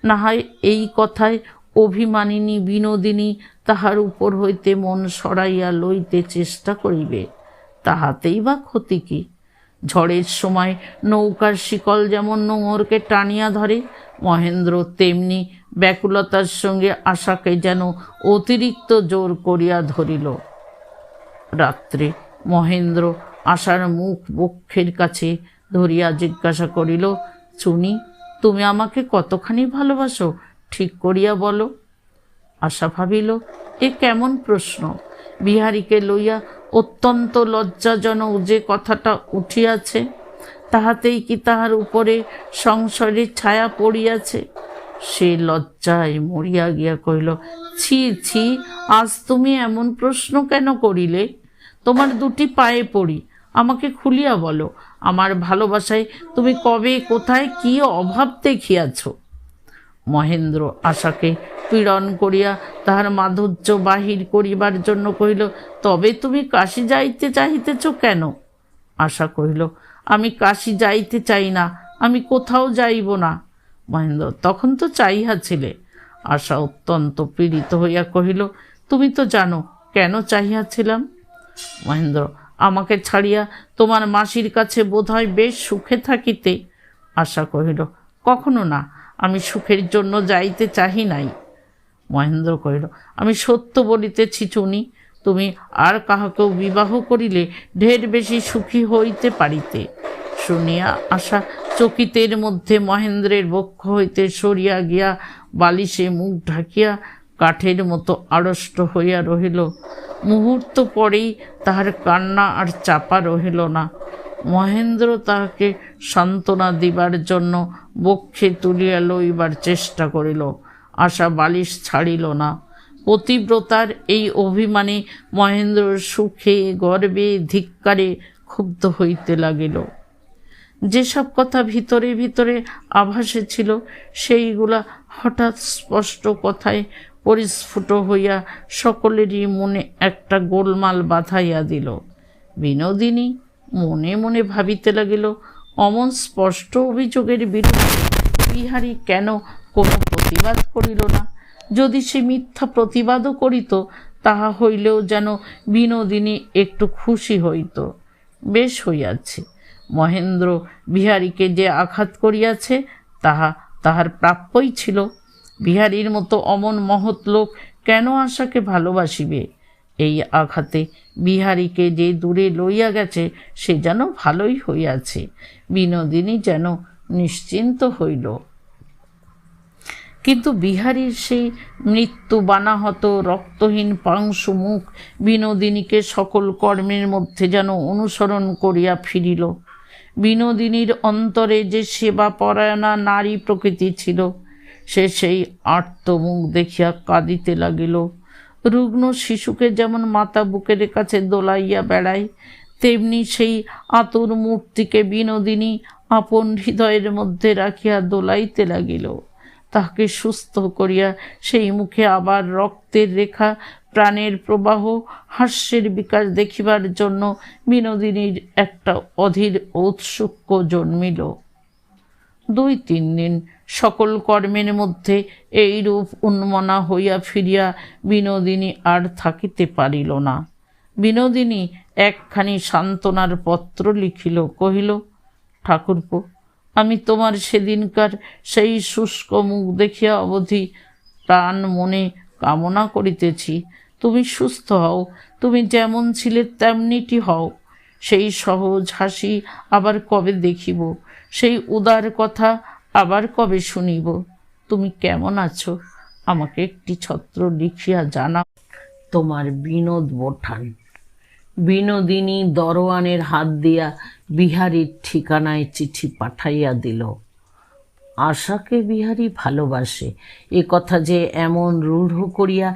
না হয় এই কথায় অভিমানিনী বিনোদিনী তাহার উপর হইতে মন সরাইয়া লইতে চেষ্টা করিবে, তাহাতেই বা ক্ষতি কি? ঝড়ের সময় নৌকার শিকল যেমন নোঙরকে টানিয়া ধরে, মহেন্দ্র তেমনি ব্যাকুলতার সঙ্গে আশাকে যেন অতিরিক্ত জোর করিয়া ধরিল। রাত্রে মহেন্দ্র আশার মুখ বক্ষের কাছে ধরিয়া জিজ্ঞাসা করিল, চুনি, তুমি আমাকে কতখানি ভালোবাসো ঠিক করিয়া বলো। আশা ভাবিল এ কেমন প্রশ্ন। বিহারীকে লইয়া অত্যন্ত লজ্জাজনক যে কথাটা উঠিয়াছে, তাহাতেই কি তাহার উপরে সংশয়ের ছায়া পড়িয়াছে? সে লজ্জায় মরিয়া গিয়া কহিল, ছি ছি, আজ তুমি এমন প্রশ্ন কেন করিলে? তোমার দুটি পায়ে পড়ি, আমাকে খুলিয়া বলো, আমার ভালোবাসায় তুমি কবে কোথায় কি অভাব দেখিয়াছ? মহেন্দ্র আশাকে পীড়ন করিয়া তাহার মাধুর্য বাহির করিবার জন্য কহিল, তবে তুমি কাশী যাইতে চাহিতেছ কেন? আশা কহিল, আমি কাশী যাইতে চাই না, আমি কোথাও যাইব না। মহেন্দ্র, তখন তো চাহিয়াছিলে। আশা অত্যন্ত পীড়িত হইয়া কহিল, তুমি তো জানো কেন চাহিয়াছিলাম। মহেন্দ্র, আমাকে ছাড়িয়া তোমার মাসির কাছে বোধহয় বেশ সুখে থাকিতে। আশা কহিল, কখনো না, আমি সুখের জন্য যাইতে চাহি নাই। মহেন্দ্র কহিল, আমি সত্য বলিতেছি চুনি, তুমি আর কাহাকেও বিবাহ করিলে ঢের বেশি সুখী হইতে পারিতে। শুনিয়া আশা চকিতের মধ্যে মহেন্দ্রের বক্ষ হইতে সরিয়া গিয়া বালিশে মুখ ঢাকিয়া কাঠের মতো আড়ষ্ট হইয়া রহিল। মুহূর্ত পরেই তাহার কান্না আর চাপা রহিল না। মহেন্দ্র তাহাকে সান্ত্বনা দিবার জন্য বক্ষে তুলিয়া লইবার চেষ্টা করিল। আশা বালিশ ছাড়িল না। পতিব্রতার এই অভিমানে মহেন্দ্র সুখে গর্বে ধিক্কারে ক্ষুব্ধ হইতে লাগিল। যেসব কথা ভিতরে ভিতরে আভাসে ছিল সেইগুলা হঠাৎ স্পষ্ট কথায় পরিস্ফুট হইয়া সকলেরই মনে একটা গোলমাল বাঁধাইয়া দিল। বিনোদিনী মনে মনে ভাবিতে লাগিল, অমন স্পষ্ট অভিযোগের বিরুদ্ধে বিহারী কেন কোনো প্রতিবাদ করিল না? যদি সে মিথ্যা প্রতিবাদও করিত, তাহা হইলেও যেন বিনোদিনী একটু খুশি হইত। বেশ হইয়াছে, মহেন্দ্র বিহারীকে যে আঘাত করিয়াছে তাহা তাহার প্রাপ্যই ছিল। বিহারীর মতো অমন মহৎ লোক কেন আশাকে ভালোবাসিবে? এই আঘাতে বিহারীকে যে দূরে লইয়া গেছে সে যেন ভালোই হইয়াছে। বিনোদিনী যেন নিশ্চিন্ত হইল। কিন্তু বিহারীর সেই মৃত্যু বানাহত রক্তহীন পাংশু মুখ বিনোদিনীকে সকল কর্মের মধ্যে যেন অনুসরণ করিয়া ফিরিল। বিনোদিনীর অন্তরে যে সেবা পরায়ণা নারী প্রকৃতি ছিল, সে সেই আর্ত মুখ দেখিয়া কাঁদিতে লাগিল। রুগ্ন শিশুকে যেমন মাতা বুকের কাছে দোলাইয়া বেড়ায়, তেমনি সেই আতুর মূর্তিকে বিনোদিনী আপন হৃদয়ের মধ্যে রাখিয়া দোলাইতে লাগিল। তাহাকে সুস্থ করিয়া সেই মুখে আবার রক্তের রেখা, প্রাণের প্রবাহ, হাস্যের বিকাশ দেখিবার জন্য বিনোদিনীর একটা অধীর ঔৎসুক্য জন্মিল। 2-3 দিন সকল কর্মের মধ্যে এইরূপ উন্মনা হইয়া ফিরিয়া বিনোদিনী আর থাকিতে পারিল না। বিনোদিনী একখানি সান্ত্বনার পত্র লিখিল, কহিল, ঠাকুরপো, আমি তোমার সেদিনকার সেই শুষ্ক মুখ দেখিয়া অবধি প্রাণ মনে কামনা করিতেছি তুমি সুস্থ হও, তুমি যেমন ছিলে তেমনিটি হও। সেই সহজ হাসি আবার কবে দেখিব? সেই উদার কথা আবার কবে শুনিব? তুমি কেমন আছো আমাকে একটি ছত্র লিখিয়া জানাও। তোমার বিনোদ বোঠান। বিনোদিনী দরোয়ানের হাত দিয়া বিহারীর ঠিকানায় চিঠি পাঠাইয়া দিল। আশাকে বিহারী ভালোবাসে এ কথা যে এমন রূঢ় করিয়া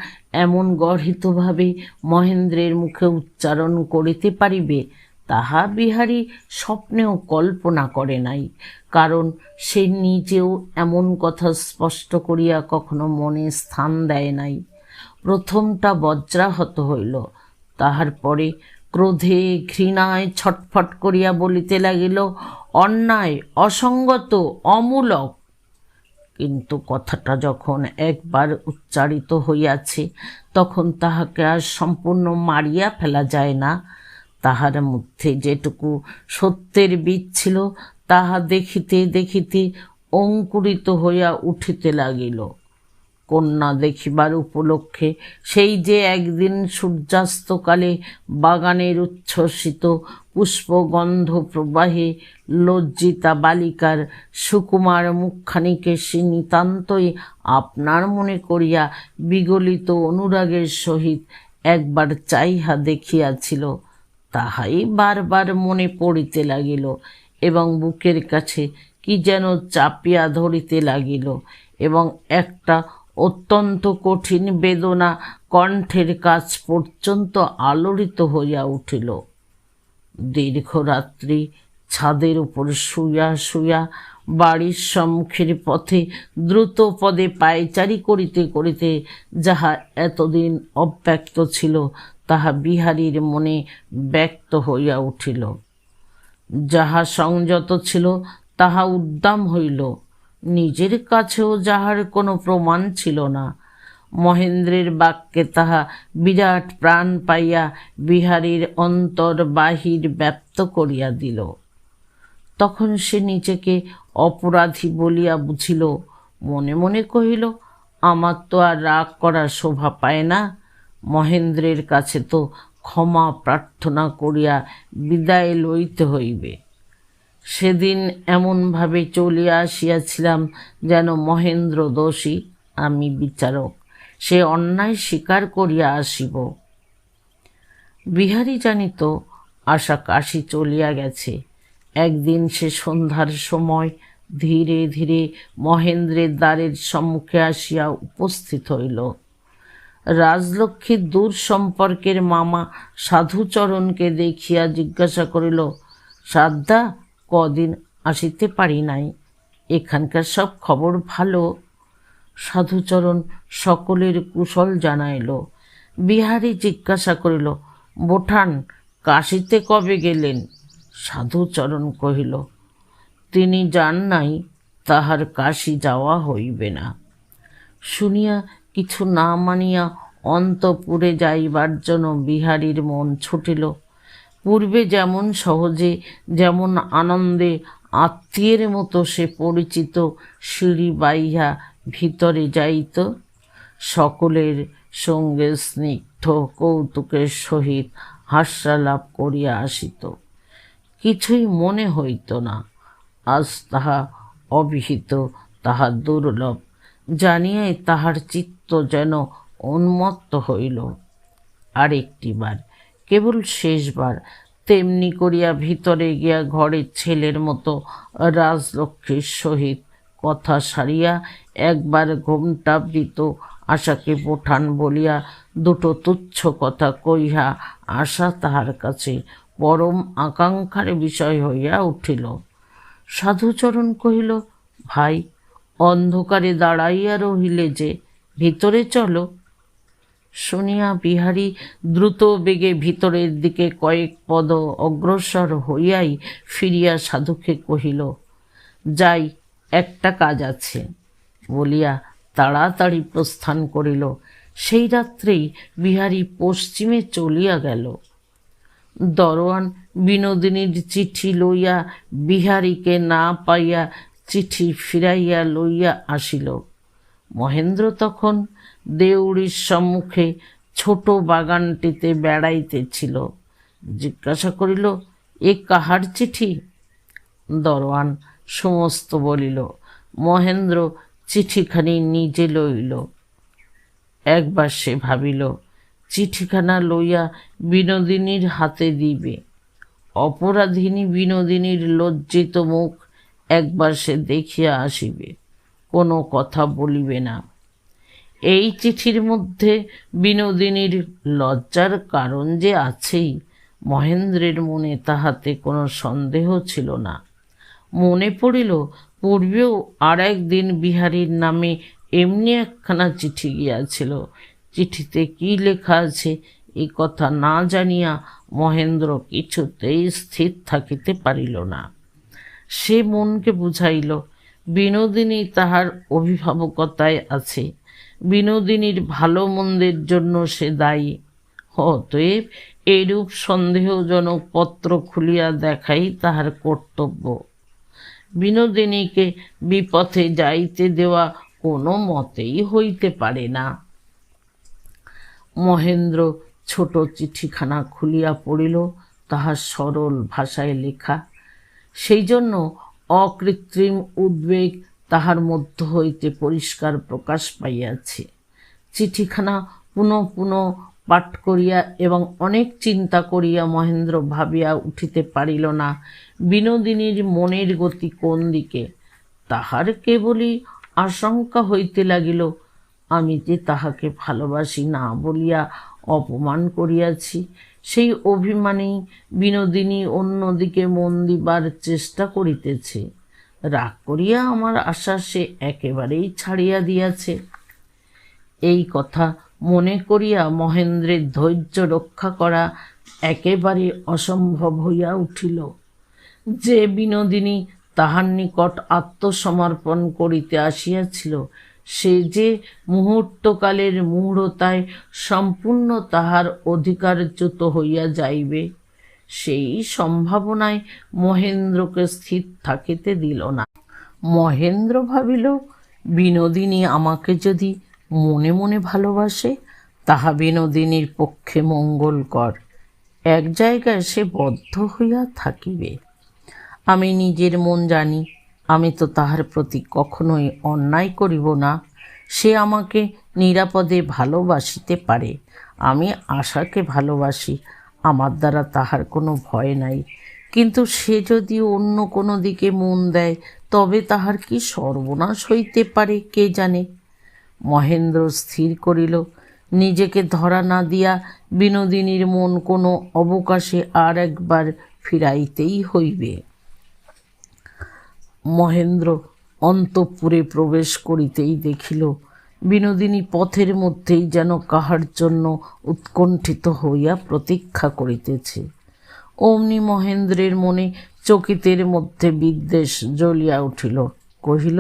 এমন গর্হিতভাবে মহেন্দ্রের মুখে উচ্চারণ করিতে পারিবে, তাহা বিহারী স্বপ্নেও কল্পনা করে নাই। কারণ সে নিজেও এমন কথা স্পষ্ট করিয়া কখনো মনে স্থান দেয় নাই। প্রথমটা বজ্রাহত হইল, তাহার পরে ক্রোধে ঘৃণায় ছটফট করিয়া বলিতে লাগিল, অন্যায়, অসঙ্গত, অমূলক। কিন্তু কথাটা যখন একবার উচ্চারিত হইয়াছে তখন তাহাকে আর সম্পূর্ণ মারিয়া ফেলা যায় না। তাহার মধ্যে যেটুকু সত্যের বীজ ছিল তাহা দেখিতে দেখিতে অঙ্কুরিত হইয়া উঠিতে লাগিল। কন্যা দেখিবার উপলক্ষে সেই যে একদিন সূর্যাস্তকালে বাগানের উচ্ছ্বসিত পুষ্পগন্ধ প্রবাহে লজ্জিতা বালিকার সুকুমার মুখখানিকে সে নিতান্তই আপনার মনে করিয়া বিগলিত অনুরাগের সহিত একবার চাইহা দেখিয়াছিল, তাহাই বারবার মনে পড়িতে লাগিল এবং বুকের কাছে কি যেন চাপিয়া ধরিতে লাগিল এবং একটা অত্যন্ত কঠিন বেদনা কণ্ঠের কাছ পর্যন্ত আলোড়িত হইয়া উঠিল। দীর্ঘরাত্রি ছাদের উপর শুইয়া শুইয়া বাড়ির সম্মুখের পথে দ্রুত পদে পায়চারি করিতে করিতে যাহা এতদিন অব্যক্ত ছিল তাহা বিহারীর মনে ব্যক্ত হইয়া উঠিল। যাহা সংযত ছিল তাহা উদ্দাম হইল। নিজের কাছেও যাহার কোনো প্রমাণ ছিল না, মহেন্দ্রের বাক্যে তাহা বিরাট প্রাণ পাইয়া বিহারীর অন্তর বাহির ব্যপ্ত করিয়া দিল। তখন সে নিজেকে অপরাধী বলিয়া বুঝিল। মনে মনে কহিল, আমার তো আর রাগ করার শোভা পায় না। মহেন্দ্রের কাছে তো ক্ষমা প্রার্থনা করিয়া বিদায় লইতে হইবে। সেদিন এমনভাবে চলিয়া আসিয়াছিলাম যেন মহেন্দ্র দোষী, আমি বিচারক, সে অন্যায় স্বীকার করিয়া আসিব। বিহারী জানিত আশা কাশী চলিয়া গেছে। একদিন সে সন্ধ্যার সময় ধীরে ধীরে মহেন্দ্রের দ্বারের সম্মুখে আসিয়া উপস্থিত হইল। রাজলক্ষ্মীর দূর সম্পর্কের মামা সাধুচরণকে দেখিয়া জিজ্ঞাসা করিল, শ্রাদ্ধা, কদিন আসিতে পারি নাই, এখানকার সব খবর ভালো? সাধুচরণ সকলের কুশল জানাইল। বিহারী জিজ্ঞাসা করিল, বোঠান কাশীতে কবে গেলেন? সাধুচরণ কহিল, তিনি যান নাই, তাহার কাশী যাওয়া হইবে না। শুনিয়া কিছু না মানিয়া অন্তঃপুরে যাইবার জন্য বিহারীর মন ছুটিল। পূর্বে যেমন সহজে, যেমন আনন্দে আত্মীয়ের মতো সে পরিচিত সিঁড়ি বাইয়া ভিতরে যাইত, সকলের সঙ্গে স্নিগ্ধ কৌতুকের সহিত হাস্যালাপ করিয়া আসিত, কিছুই মনে হইত না। আজ তাহা অবিহিত, তাহা দুর্লভ জানিয়াই তাহার চিত্ত যেন উন্মত্ত হইল। আরেকটিবার, কেবল শেষবার, তেমনি করিয়া ভিতরে গিয়া ঘরের ছেলের মতো রাজলক্ষ্মীর সহিত কথা সারিয়া একবার ঘোমটাবৃত আশাকে বোঠান বলিয়া দুটো তুচ্ছ কথা কইয়া আশা তাহার কাছে পরম আকাঙ্ক্ষার বিষয় হইয়া উঠিল। সাধুচরণ কহিল, ভাই, অন্ধকারে দাঁড়াইয়া রহিলে যে, ভিতরে চলো। শুনিয়া বিহারী দ্রুত বেগে ভিতরের দিকে কয়েক পদ অগ্রসর হইয়াই ফিরিয়া সাধুকে কহিল, যাই, একটা কাজ আছে বলিয়া তাড়াতাড়ি প্রস্থান করিল। সেই রাত্রেই বিহারী পশ্চিমে চলিয়া গেল। দরোয়ান বিনোদিনীর চিঠি লইয়া বিহারীকে না পাইয়া চিঠি ফিরাইয়া লইয়া আসিল। মহেন্দ্র তখন দেউড়ির সম্মুখে ছোট বাগানটিতে বেড়াইতেছিল। জিজ্ঞাসা করিল, এ কাহার চিঠি? দরোয়ান সমস্ত বলিল। মহেন্দ্র চিঠিখানি নিজে লইল। একবার সে ভাবিল, চিঠিখানা লইয়া বিনোদিনীর হাতে দিবে। অপরাধিনী বিনোদিনীর লজ্জিত মুখ একবার সে দেখিয়া আসিবে, কোনো কথা বলিবে না। এই চিঠির মধ্যে বিনোদিনীর লজ্জার কারণ যে আছেই, মহেন্দ্রের মনে তাহাতে কোনো সন্দেহ ছিল না। মনে পড়িল, পূর্বেও আর একদিন বিহারীর নামে এমনি একখানা চিঠি গিয়াছিল। চিঠিতে কি লেখা আছে এই কথা না জানিয়া মহেন্দ্র কিছুতেই স্থির থাকিতে পারিল না। সে মনকে বুঝাইল, বিনোদিনী তাহার অভিভাবকতায় আছে, বিনোদিনীর ভালো মন্দের জন্য সে দায়ী। অতএব এরূপ সন্দেহজনক পত্র খুলিয়া দেখাই তাহার কর্তব্য। বিনোদিনীকে বিপথে যাইতে দেওয়া কোনো মতেই হইতে পারে না। মহেন্দ্র ছোট চিঠিখানা খুলিয়া পড়িল। তাহার সরল ভাষায় লেখা, সেই জন্য অকৃত্রিম উদ্বেগ তাহার মধ্য হইতে পরিষ্কার প্রকাশ পাইয়াছে। চিঠিখানা পুনঃ পুনঃ পাঠ করিয়া এবং অনেক চিন্তা করিয়া মহেন্দ্র ভাবিয়া উঠিতে পারিল না বিনোদিনীর মনের গতি কোন দিকে। তাহার কেবলই আশঙ্কা হইতে লাগিল, আমি যে তাহাকে ভালোবাসি না বলিয়া অপমান করিয়াছি, সেই অভিমানেই বিনোদিনী অন্যদিকে মন দিবার চেষ্টা করিতেছে। রাগ করিয়া আমার আশা সে একেবারেই ছাড়িয়া দিয়াছে। এই কথা মনে করিয়া মহেন্দ্রের ধৈর্য রক্ষা করা একেবারে অসম্ভব হইয়া উঠিল। যে বিনোদিনী তাহার নিকট আত্মসমর্পণ করিতে আসিয়াছিল, সে যে মুহূর্তকালের মূঢ়তায় সম্পূর্ণ তাহার অধিকারচ্যুত হইয়া যাইবে, সেই সম্ভাবনায় মহেন্দ্রকে স্থির থাকিতে দিল না। মহেন্দ্র ভাবিল, বিনোদিনী আমাকে যদি মনে মনে ভালোবাসে, তাহা বিনোদিনীর পক্ষে মঙ্গলকর। এক জায়গায় সে বদ্ধ হইয়া থাকিবে। আমি নিজের মন জানি, আমি তো তাহার প্রতি কখনোই অন্যায় করিব না। সে আমাকে নিরাপদে ভালোবাসিতে পারে, আমি আশাকে ভালোবাসি, আমার দ্বারা তাহার কোনো ভয় নাই। কিন্তু সে যদি অন্য কোনো দিকে মন দেয়, তবে তাহার কি সর্বনাশ হইতে পারে কে জানে। মহেন্দ্র স্থির করিল, নিজেকে ধরা না দিয়া বিনোদিনীর মন কোনো অবকাশে আর একবার ফিরাইতেই হইবে। মহেন্দ্র অন্তঃপুরে প্রবেশ করিতেই দেখিল বিনোদিনী পথের মধ্যেই যেন কাহার জন্য উৎকণ্ঠিত হইয়া প্রতীক্ষা করিতেছে। অমনি মহেন্দ্রের মনে চকিতের মধ্যে বিদ্বেষ জ্বলিয়া উঠিল। কহিল,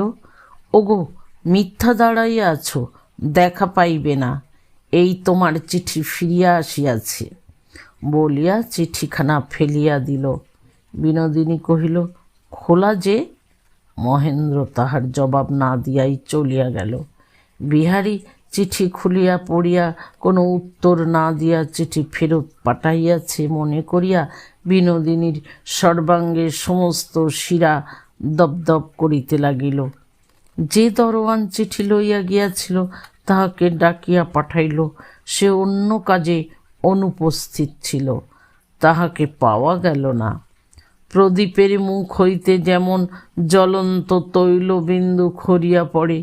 ওগো, মিথ্যা দাঁড়াইয়া আছো, দেখা পাইবে না, এই তোমার চিঠি ফিরিয়া আসিয়াছে, বলিয়া চিঠিখানা ফেলিয়া দিল। বিনোদিনী কহিল, খোলা যে? মহেন্দ্র তাহার জবাব না দিয়াই চলিয়া গেল। বিহারী চিঠি খুলিয়া পড়িয়া কোনো উত্তর না দিয়া চিঠি ফেরত পাঠাইয়াছে মনে করিয়া বিনোদিনীর সর্বাঙ্গে সমস্ত শিরা দপদপ করিতে লাগিল। যে দরওয়ান চিঠি লইয়া গিয়াছিল তাহাকে ডাকিয়া পাঠাইল। সে অন্য কাজে অনুপস্থিত ছিল, তাহাকে পাওয়া গেল না। প্রদীপের মুখ হইতে যেমন জ্বলন্ত তৈলবিন্দু খরিয়া পড়ে,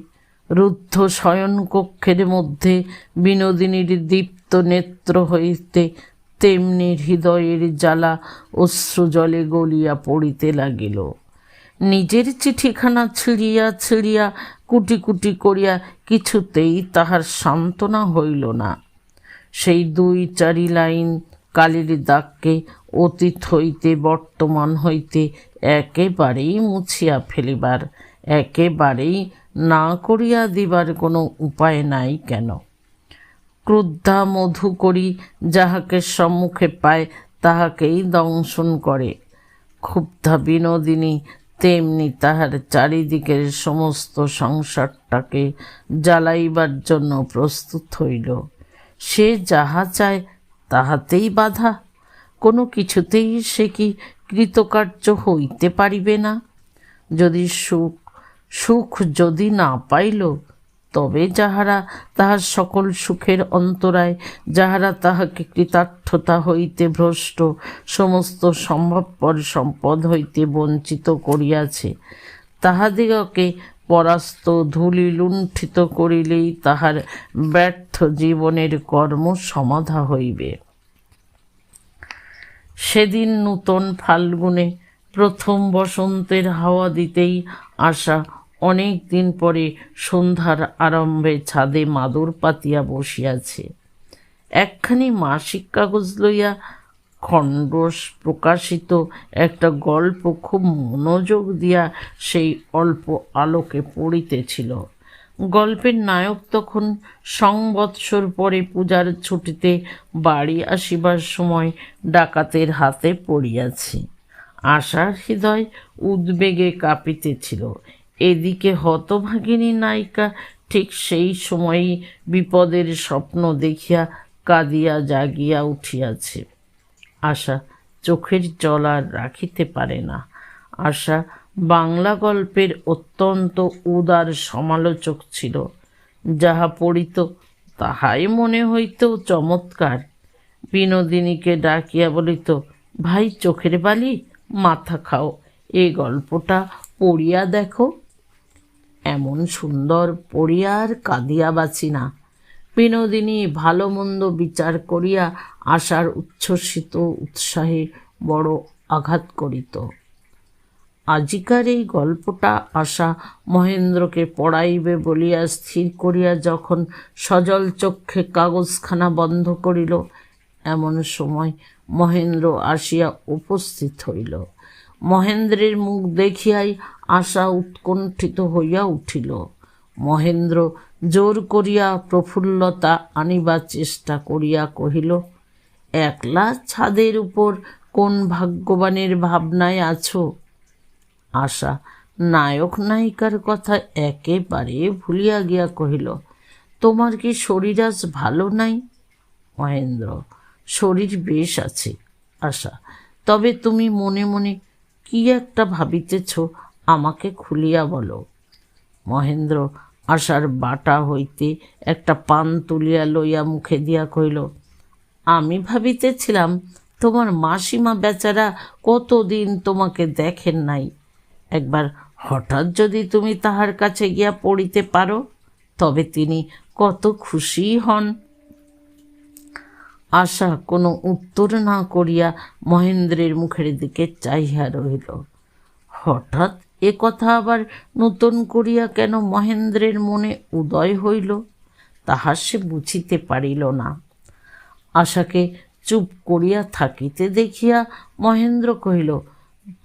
রুদ্ধ শয়নকক্ষের মধ্যে বিনোদিনীর দীপ্ত নেত্র হইতে তেমনি হৃদয়ের জ্বালা অশ্রুজলে গলিয়া পড়িতে লাগিল। নিজের চিঠিখানা ছিঁড়িয়া ছিঁড়িয়া কুটি কুটি করিয়া কিছুতেই তাহার সান্ত্বনা হইল না। সেই 2-4 লাইন কালির দাগকে অতীত হইতে বর্তমান হইতে একেবারেই মুছিয়া ফেলিবার, একেবারেই না করিয়া দিবার কোনো উপায় নাই কেন? ক্রুদ্ধা মধুকরী যাহাকে সম্মুখে পায় তাহাকেই দংশন করে। ক্ষুব্ধা বিনোদিনী তেমনি তাহার চারিদিকের সমস্ত সংসারটাকে জ্বালাইবার জন্য প্রস্তুত হইল। সে যাহা চায় তাহাতেই বাধা, কোনো কিছুতেই সে কি কৃতকার্য হইতে পারিবে না? যদি সুখ যদি না পাইল, তবে যাহারা তাহার সকল সুখের অন্তরায়, যাহারা তাহাকে কৃতার্থতা হইতে ভ্রষ্ট, সমস্ত সম্ভবপর সম্পদ হইতে বঞ্চিত করিয়াছে, তাহাদিগকে পরাস্ত ধূলি লুণ্ঠিত করিলেই তাহার ব্যর্থ জীবনের কর্ম সমাধা হইবে। সেদিন নূতন ফাল্গুনে প্রথম বসন্তের হাওয়া দিতেই আশা অনেক দিন পরে সন্ধ্যার আরম্ভে ছাদে মাদুর পাতিয়া বসিয়াছে। একখানি মাসিক কাগজ লইয়া খণ্ডস প্রকাশিত একটা গল্প খুব মনোযোগ দিয়া সেই অল্প আলোকে পড়িতেছিল। গল্পের নায়ক তখন সংবৎসর পরে পূজার ছুটিতে বাড়ি আসিবার সময় ডাকাতের হাতে পড়িয়াছে। আশার হৃদয় উদ্বেগে কাঁপিতেছিল। এদিকে হতভাগিনী নায়িকা ঠিক সেই সময়ই বিপদের স্বপ্ন দেখিয়া কাঁদিয়া জাগিয়া উঠিয়াছে। আশা চোখের জল আর রাখিতে পারে না। আশা বাংলা গল্পের অত্যন্ত উদার সমালোচক ছিল। যাহা পড়িত তাহাই মনে হইত চমৎকার। বিনোদিনীকে ডাকিয়া বলিত, ভাই চোখের বালি, মাথা খাও, এই গল্পটা পড়িয়া দেখো। এমন সুন্দর পড়িয়া আর কাঁদিয়া বাঁচি না। বিনোদিনী ভালো মন্দ বিচার করিয়া আশার উচ্ছ্বসিত উৎসাহে বড় আঘাত করিত। আজিকার এই গল্পটা আশা মহেন্দ্রকে পড়াইবে বলিয়া স্থির করিয়া যখন সজল চক্ষে কাগজখানা বন্ধ করিল, এমন সময় মহেন্দ্র আসিয়া উপস্থিত হইল। মহেন্দ্রের মুখ দেখিয়াই আশা উৎকণ্ঠিত হইয়া উঠিল। মহেন্দ্র জোর করিয়া প্রফুল্লতা আনিবার চেষ্টা করিয়া কহিল, একলা ছাদের উপর কোন ভাগ্যবানের ভাবনায় আছো? আশা নায়ক নায়িকার কথা একেবারে ভুলিয়া গিয়া কহিল, তোমার কি শরীর আজ ভালো নাই? মহেন্দ্র: শরীর বেশ আছে আশা, তবে তুমি মনে মনে কি একটা ভাবিতেছ, আমাকে খুলিয়া বলো। মহেন্দ্র আশার বাটা হইতে একটা পান তুলিয়া লইয়া মুখে দিয়া কহিল, আমি ভাবিতেছিলাম তোমার মাসিমা বেচারা কতদিন তোমাকে দেখেন নাই, একবার হঠাৎ যদি তুমি তাহার কাছে গিয়া পড়িতে পারো, তবে তিনি কত খুশি হন। আশা কোনো উত্তর না করিয়া মহেন্দ্রের মুখের দিকে চাহিয়া রহিল। হঠাৎ এ কথা আবার নূতন করিয়া কেন মহেন্দ্রের মনে উদয় হইল, তাহা সে বুঝিতে পারিল না। আশাকে চুপ করিয়া থাকিতে দেখিয়া মহেন্দ্র কহিল,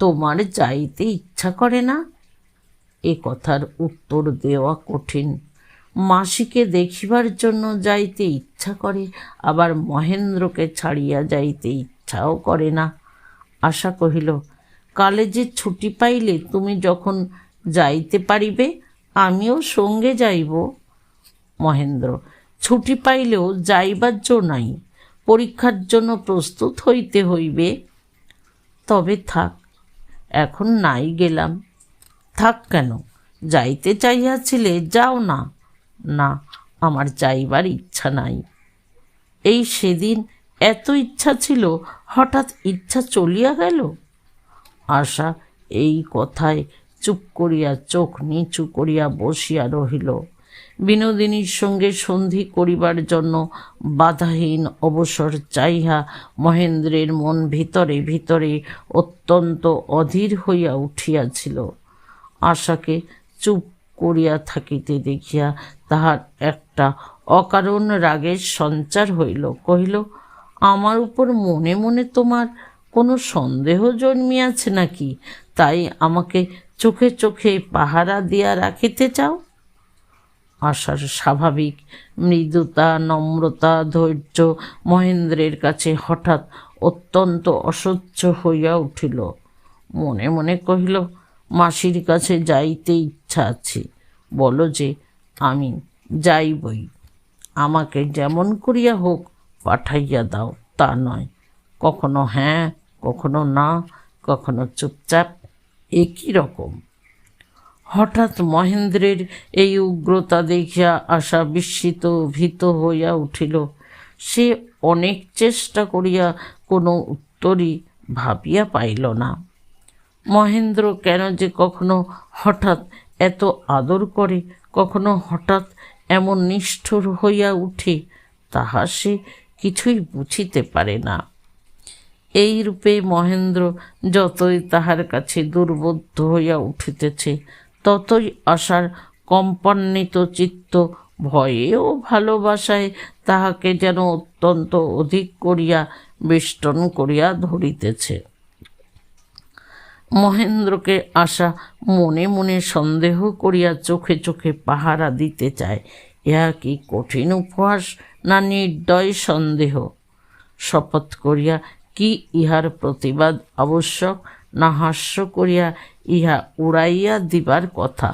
তোমার যাইতে ইচ্ছা করে না? এ কথার উত্তর দেওয়া কঠিন। মাসিকে দেখিবার জন্য যাইতে ইচ্ছা করে, আবার মহেন্দ্রকে ছাড়িয়া যাইতে ইচ্ছাও করে না। আশা কহিল, কালেজে ছুটি পাইলে তুমি যখন যাইতে পারিবে, আমিও সঙ্গে যাইব। মহেন্দ্র: ছুটি পাইলেও যাইবার জো নাই, পরীক্ষার জন্য প্রস্তুত হইতে হইবে। তবে থাক, এখন নাই গেলাম। থাক কেন, যাইতে চাইয়াছিলে, যাও না। না, আমার যাইবার ইচ্ছা নাই। এই সেদিন এত ইচ্ছা ছিল, হঠাৎ ইচ্ছা চলিয়া গেল। আশা এই কথায় চুপ করিয়া চোখ নিচু করিয়া বসিয়া রহিল। বিনোদিনীর সঙ্গে সন্ধি করিবার জন্য বাধাহীন অবসর চাহিয়া মহেন্দ্রের মন ভিতরে ভিতরে অত্যন্ত অধীর হইয়া উঠিয়াছিল। আশাকে চুপ করিয়া থাকিতে দেখিয়া তাহার একটা অকারণ রাগের সঞ্চার হইল। কহিল, আমার উপর মনে মনে তোমার কোনো সন্দেহ জন্মিয়াছে নাকি, তাই আমাকে চোখে চোখে পাহারা দিয়া রাখিতে চাও? আশার স্বাভাবিক মৃদুতা, নম্রতা, ধৈর্য মহেন্দ্রের কাছে হঠাৎ অত্যন্ত অসহ্য হইয়া উঠিল। মনে মনে কহিল, মাসির কাছে যাইতে ইচ্ছা আছে, বলো যে আমি যাইবই। আমাকে যেমন করিয়া হোক পাঠাইয়া দাও, তা নয় কখনো হ্যাঁ, কখনো না, কখনো চুপচাপ, একই রকম। হঠাৎ মহেন্দ্রের এই উগ্রতা দেখিয়া আশা বিস্মিত ভীত হইয়া উঠিল। সে অনেক চেষ্টা করিয়া কোনো উত্তরই ভাবিয়া পাইল না। মহেন্দ্র কেন যে কখনো হঠাৎ এত আদর করে, কখনো হঠাৎ এমন নিষ্ঠুর হইয়া উঠে, তাহা সে কিছুই বুঝিতে পারে না। এই রূপে মহেন্দ্র যতই তাহার কাছে দুর্বোধ্য হইয়া উঠিতেছে, ততই আশার কম্পান্বিত চিত্ত ভয়ে ও ভালোবাসায় তাহাকে যেন অত্যন্ত অধিক করিয়া বেষ্টন করিয়া ধরিতেছে। মহেন্দ্রকে আশা মনে মনে সন্দেহ করিয়া চোখে চোখে পাহারা দিতে চায়। ইহা কি কঠিন উপহাস, না নির্দয় সন্দেহ? শপথ করিয়া কি ইহার প্রতিবাদ আবশ্যক, না হাস্য করিয়া ইহা উড়াইয়া দিবার কথা?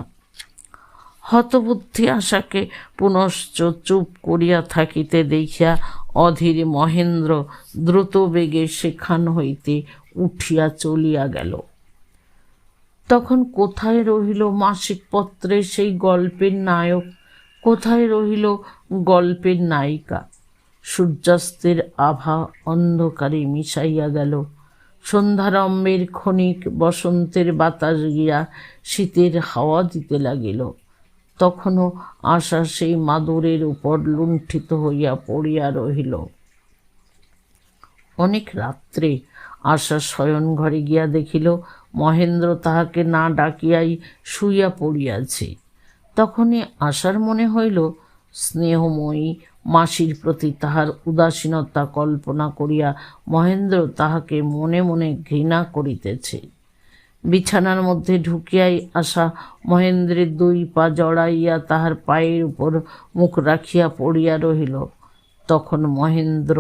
হতবুদ্ধি আশাকে পুনশ্চ চুপ করিয়া থাকিতে দেখিয়া অধীর মহেন্দ্র দ্রুত বেগে সেখান হইতে উঠিয়া চলিয়া গেল। তখন কোথায় রহিল মাসিক পত্রে সেই গল্পের নায়ক, কোথায় রহিল গল্পের নায়িকা? সূর্যাস্তের আভা অন্ধকারে মিশাইয়া গেল। সন্ধ্যারম্ভের ক্ষণিক বসন্তের বাতাস গিয়া শীতের হাওয়া দিতে লাগিল। তখনও আশা সেই মাদুরের উপর লুণ্ঠিত হইয়া পড়িয়া রহিল। অনেক রাত্রে আশা শয়ন ঘরে গিয়া দেখিল মহেন্দ্র তাহাকে না ডাকিয়াই শুইয়া পড়িয়াছে। তখনই আশার মনে হইল, স্নেহময়ী মাসির প্রতি তাহার উদাসীনতা কল্পনা করিয়া মহেন্দ্র তাহাকে মনে মনে ঘৃণা করিতেছে। বিছানার মধ্যে ঢুকিয়াই আশা মহেন্দ্রের দুই পা জড়াইয়া তাহার পায়ের উপর মুখ রাখিয়া পড়িয়া রহিল। তখন মহেন্দ্র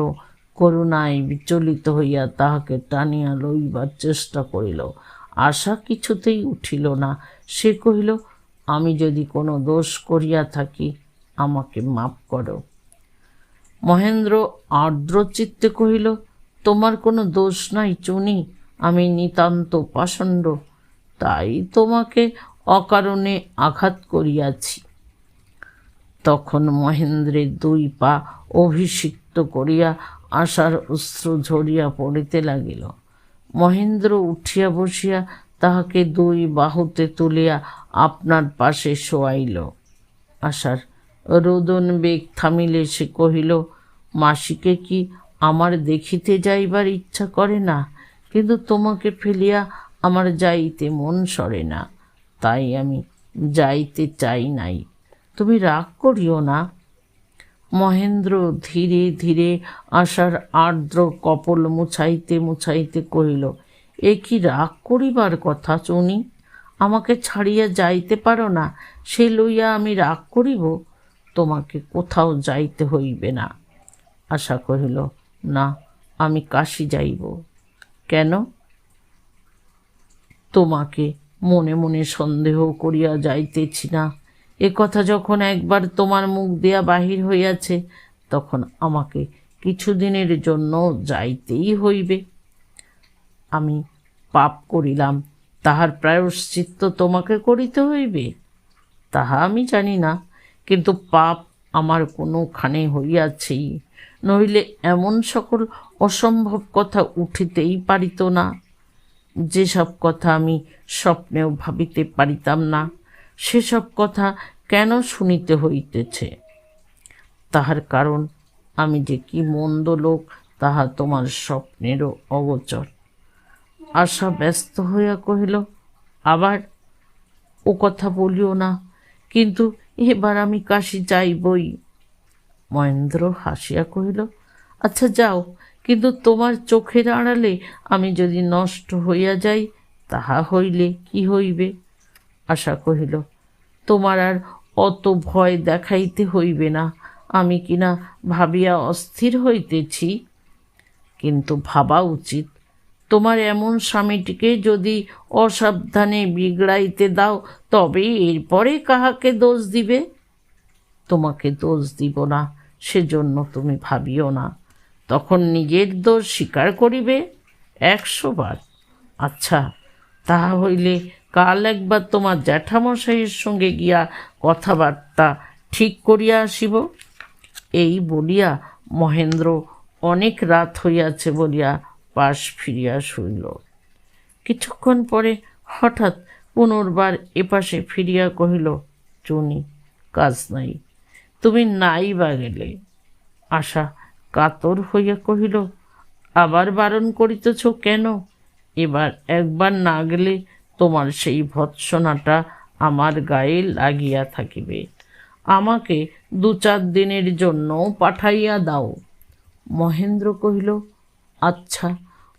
করুণায় বিচলিত হইয়া তাহাকে টানিয়া লইবার চেষ্টা করিল। আশা কিছুতেই উঠিল না। সে কহিল, আমি যদি কোনো দোষ করিয়া থাকি, আমাকে মাপ করো। মহেন্দ্র আর্দ্রচিত্তে কহিল, তোমার কোনো দোষ নাই চুনি, আমি নিতান্ত পাষণ্ড, তাই তোমাকে অকারণে আঘাত করিয়াছি। তখন মহেন্দ্রের দুই পা অভিষিক্ত করিয়া আশার অশ্রু ঝরিয়া পড়িতে লাগিল। মহেন্দ্র উঠিয়া বসিয়া তাহাকে দুই বাহুতে তুলিয়া আপনার পাশে শোয়াইল। আশার রোদন বেগ থামিলে সে কহিল, মাসিকে কি আমার দেখিতে যাইবার ইচ্ছা করে না, কিন্তু তোমাকে ফেলিয়া আমার যাইতে মন সরে না, তাই আমি যাইতে চাই নাই, তুমি রাগ করিও না। মহেন্দ্র ধীরে ধীরে আশার আর্দ্র কপল মুছাইতে মুছাইতে কহিল, এ কি রাগ করিবার কথা চুনি? আমাকে ছাড়িয়া যাইতে পারো না, সে লইয়া আমি রাগ করিব? তোমাকে কোথাও যাইতে হইবে না। আশা কহিল, না, আমি কাশী যাইব। কেন? তোমাকে মনে মনে সন্দেহ করিয়া যাইতেছি না, এ কথা যখন একবার তোমার মুখ দিয়া বাহির হইয়াছে, তখন আমাকে কিছুদিনের জন্য যাইতেই হইবে। আমি পাপ করিলাম, তাহার প্রায়শ্চিত্ত তোমাকে করিতে হইবে, তাহা আমি জানি না, কিন্তু পাপ আমার কোনোখানে হইয়াছেই, নইলে এমন সকল অসম্ভব কথা উঠিতেই পারিত না। যেসব কথা আমি স্বপ্নেও ভাবিতে পারিতাম না, সেসব কথা কেন শুনিতে হইতেছে? তাহার কারণ আমি যে কি মন্দ লোক তাহা তোমার স্বপ্নেরও অগোচর। আশা ব্যস্ত হইয়া কহিল, আবার ও কথা বলিও না, কিন্তু এবার আমি কাশী যাইবই। মহেন্দ্র হাসিয়া কহিল, আচ্ছা যাও, কিন্তু তোমার চোখের আড়ালে আমি যদি নষ্ট হইয়া যাই, তাহা হইলে কি হইবে? আশা কহিল, তোমার আর অত ভয় দেখাইতে হইবে না, আমি কিনা ভাবিয়া অস্থির হইতেছি। কিন্তু ভাবা উচিত, তোমার এমন স্বামীটিকে যদি অসাবধানে বিগড়াইতে দাও, তবে এরপরে কাহাকে দোষ দিবে? তোমাকে দোষ দিব না, সেজন্য তুমি ভাবিও না, তখন নিজের দোষ স্বীকার করিবে 100 বার। আচ্ছা, তাহা হইলে কাল একবার তোমার জ্যাঠামশাইয়ের সঙ্গে গিয়া কথাবার্তা ঠিক করিয়া আসিব। এই বলিয়া মহেন্দ্র অনেক রাত হইয়াছে বলিয়া পাশ ফিরিয়া শুইল। কিছুক্ষণ পরে হঠাৎ পুনর্বার এপাশে ফিরিয়া কহিল, চুনি, কাজ নাই, তুমি নাই বা গেলে? আশা কাতর হইয়া কহিল, আবার বারণ করিতেছ কেন? এবার একবার না গেলে তোমার সেই ভৎসনাটা আমার গায়ে লাগিয়া থাকিবে, আমাকে 2-4 দিনের জন্য পাঠাইয়া দাও। মহেন্দ্র কহিল, আচ্ছা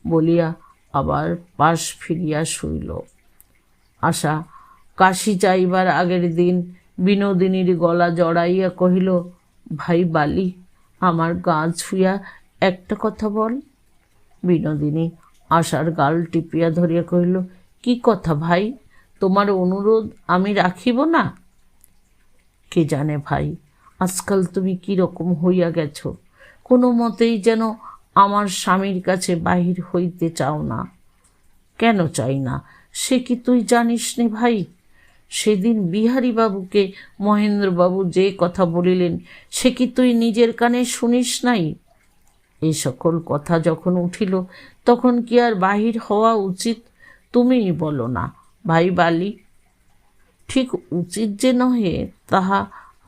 বলিয়া আবার পাশ ফিরিয়া শুইল। আশা কাশী যাইবার আগের দিন বিনোদিনীর গলা জড়াইয়া কহিল, ভাই বালি, আমার গা ছুঁয়া একটা কথা বল। বিনোদিনী আশার গাল টিপিয়া ধরিয়া কহিল, কি কথা ভাই? তোমার অনুরোধ আমি রাখিব না? কে জানে ভাই, আজকাল তুমি কি রকম হইয়া গেছ, কোনো মতেই যেন আমার স্বামীর কাছে বাহির হইতে চাও না। কেন চাই না সে কি তুই জানিস নে ভাই? সেদিন বিহারীবাবুকে মহেন্দ্রবাবু যে কথা বলিলেন, সে কি তুই নিজের কানে শুনিস নাই? এই সকল কথা যখন উঠিল, তখন কি আর বাহির হওয়া উচিত? তুমিই বলো না ভাই বালি। ঠিক উচিত যে নহে তাহা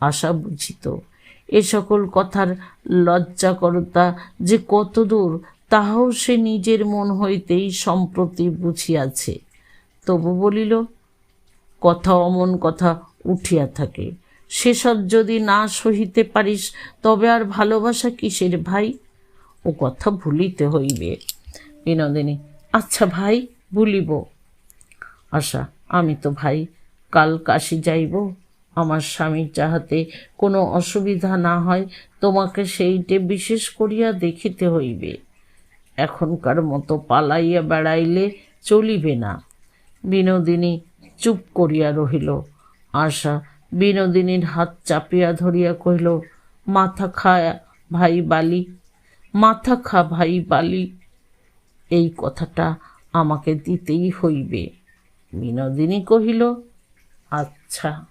আশা বুঝিত। এ সকল কথার লজ্জাকরতা যে কতদূর, তাহাও সে নিজের মন হইতেই সম্প্রতি বুঝিয়াছে। তবু বলিল, কথা অমন কথা উঠিয়া থাকে, সেসব যদি না সহিতে পারিস, তবে আর ভালোবাসা কিসের ভাই? ও কথা ভুলিতে হইবে। বিনোদিনী, আচ্ছা ভাই, ভুলিব। আশা, আমি তো ভাই কাল কাশী যাইব, আমার স্বামীর যাহাতে কোনো অসুবিধা না হয়, তোমাকে সেইটে বিশেষ করিয়া দেখিতে হইবে। এখনকার মতো পালাইয়া বেড়াইলে চলিবে না। বিনোদিনী চুপ করিয়া রহিল। আশা বিনোদিনীর হাত চাপিয়া ধরিয়া কহিল, মাথা ভাই বালি, মাথা খা ভাই বালি, এই কথাটা আমাকে দিতেই হইবে। বিনোদিনী কহিল, আচ্ছা।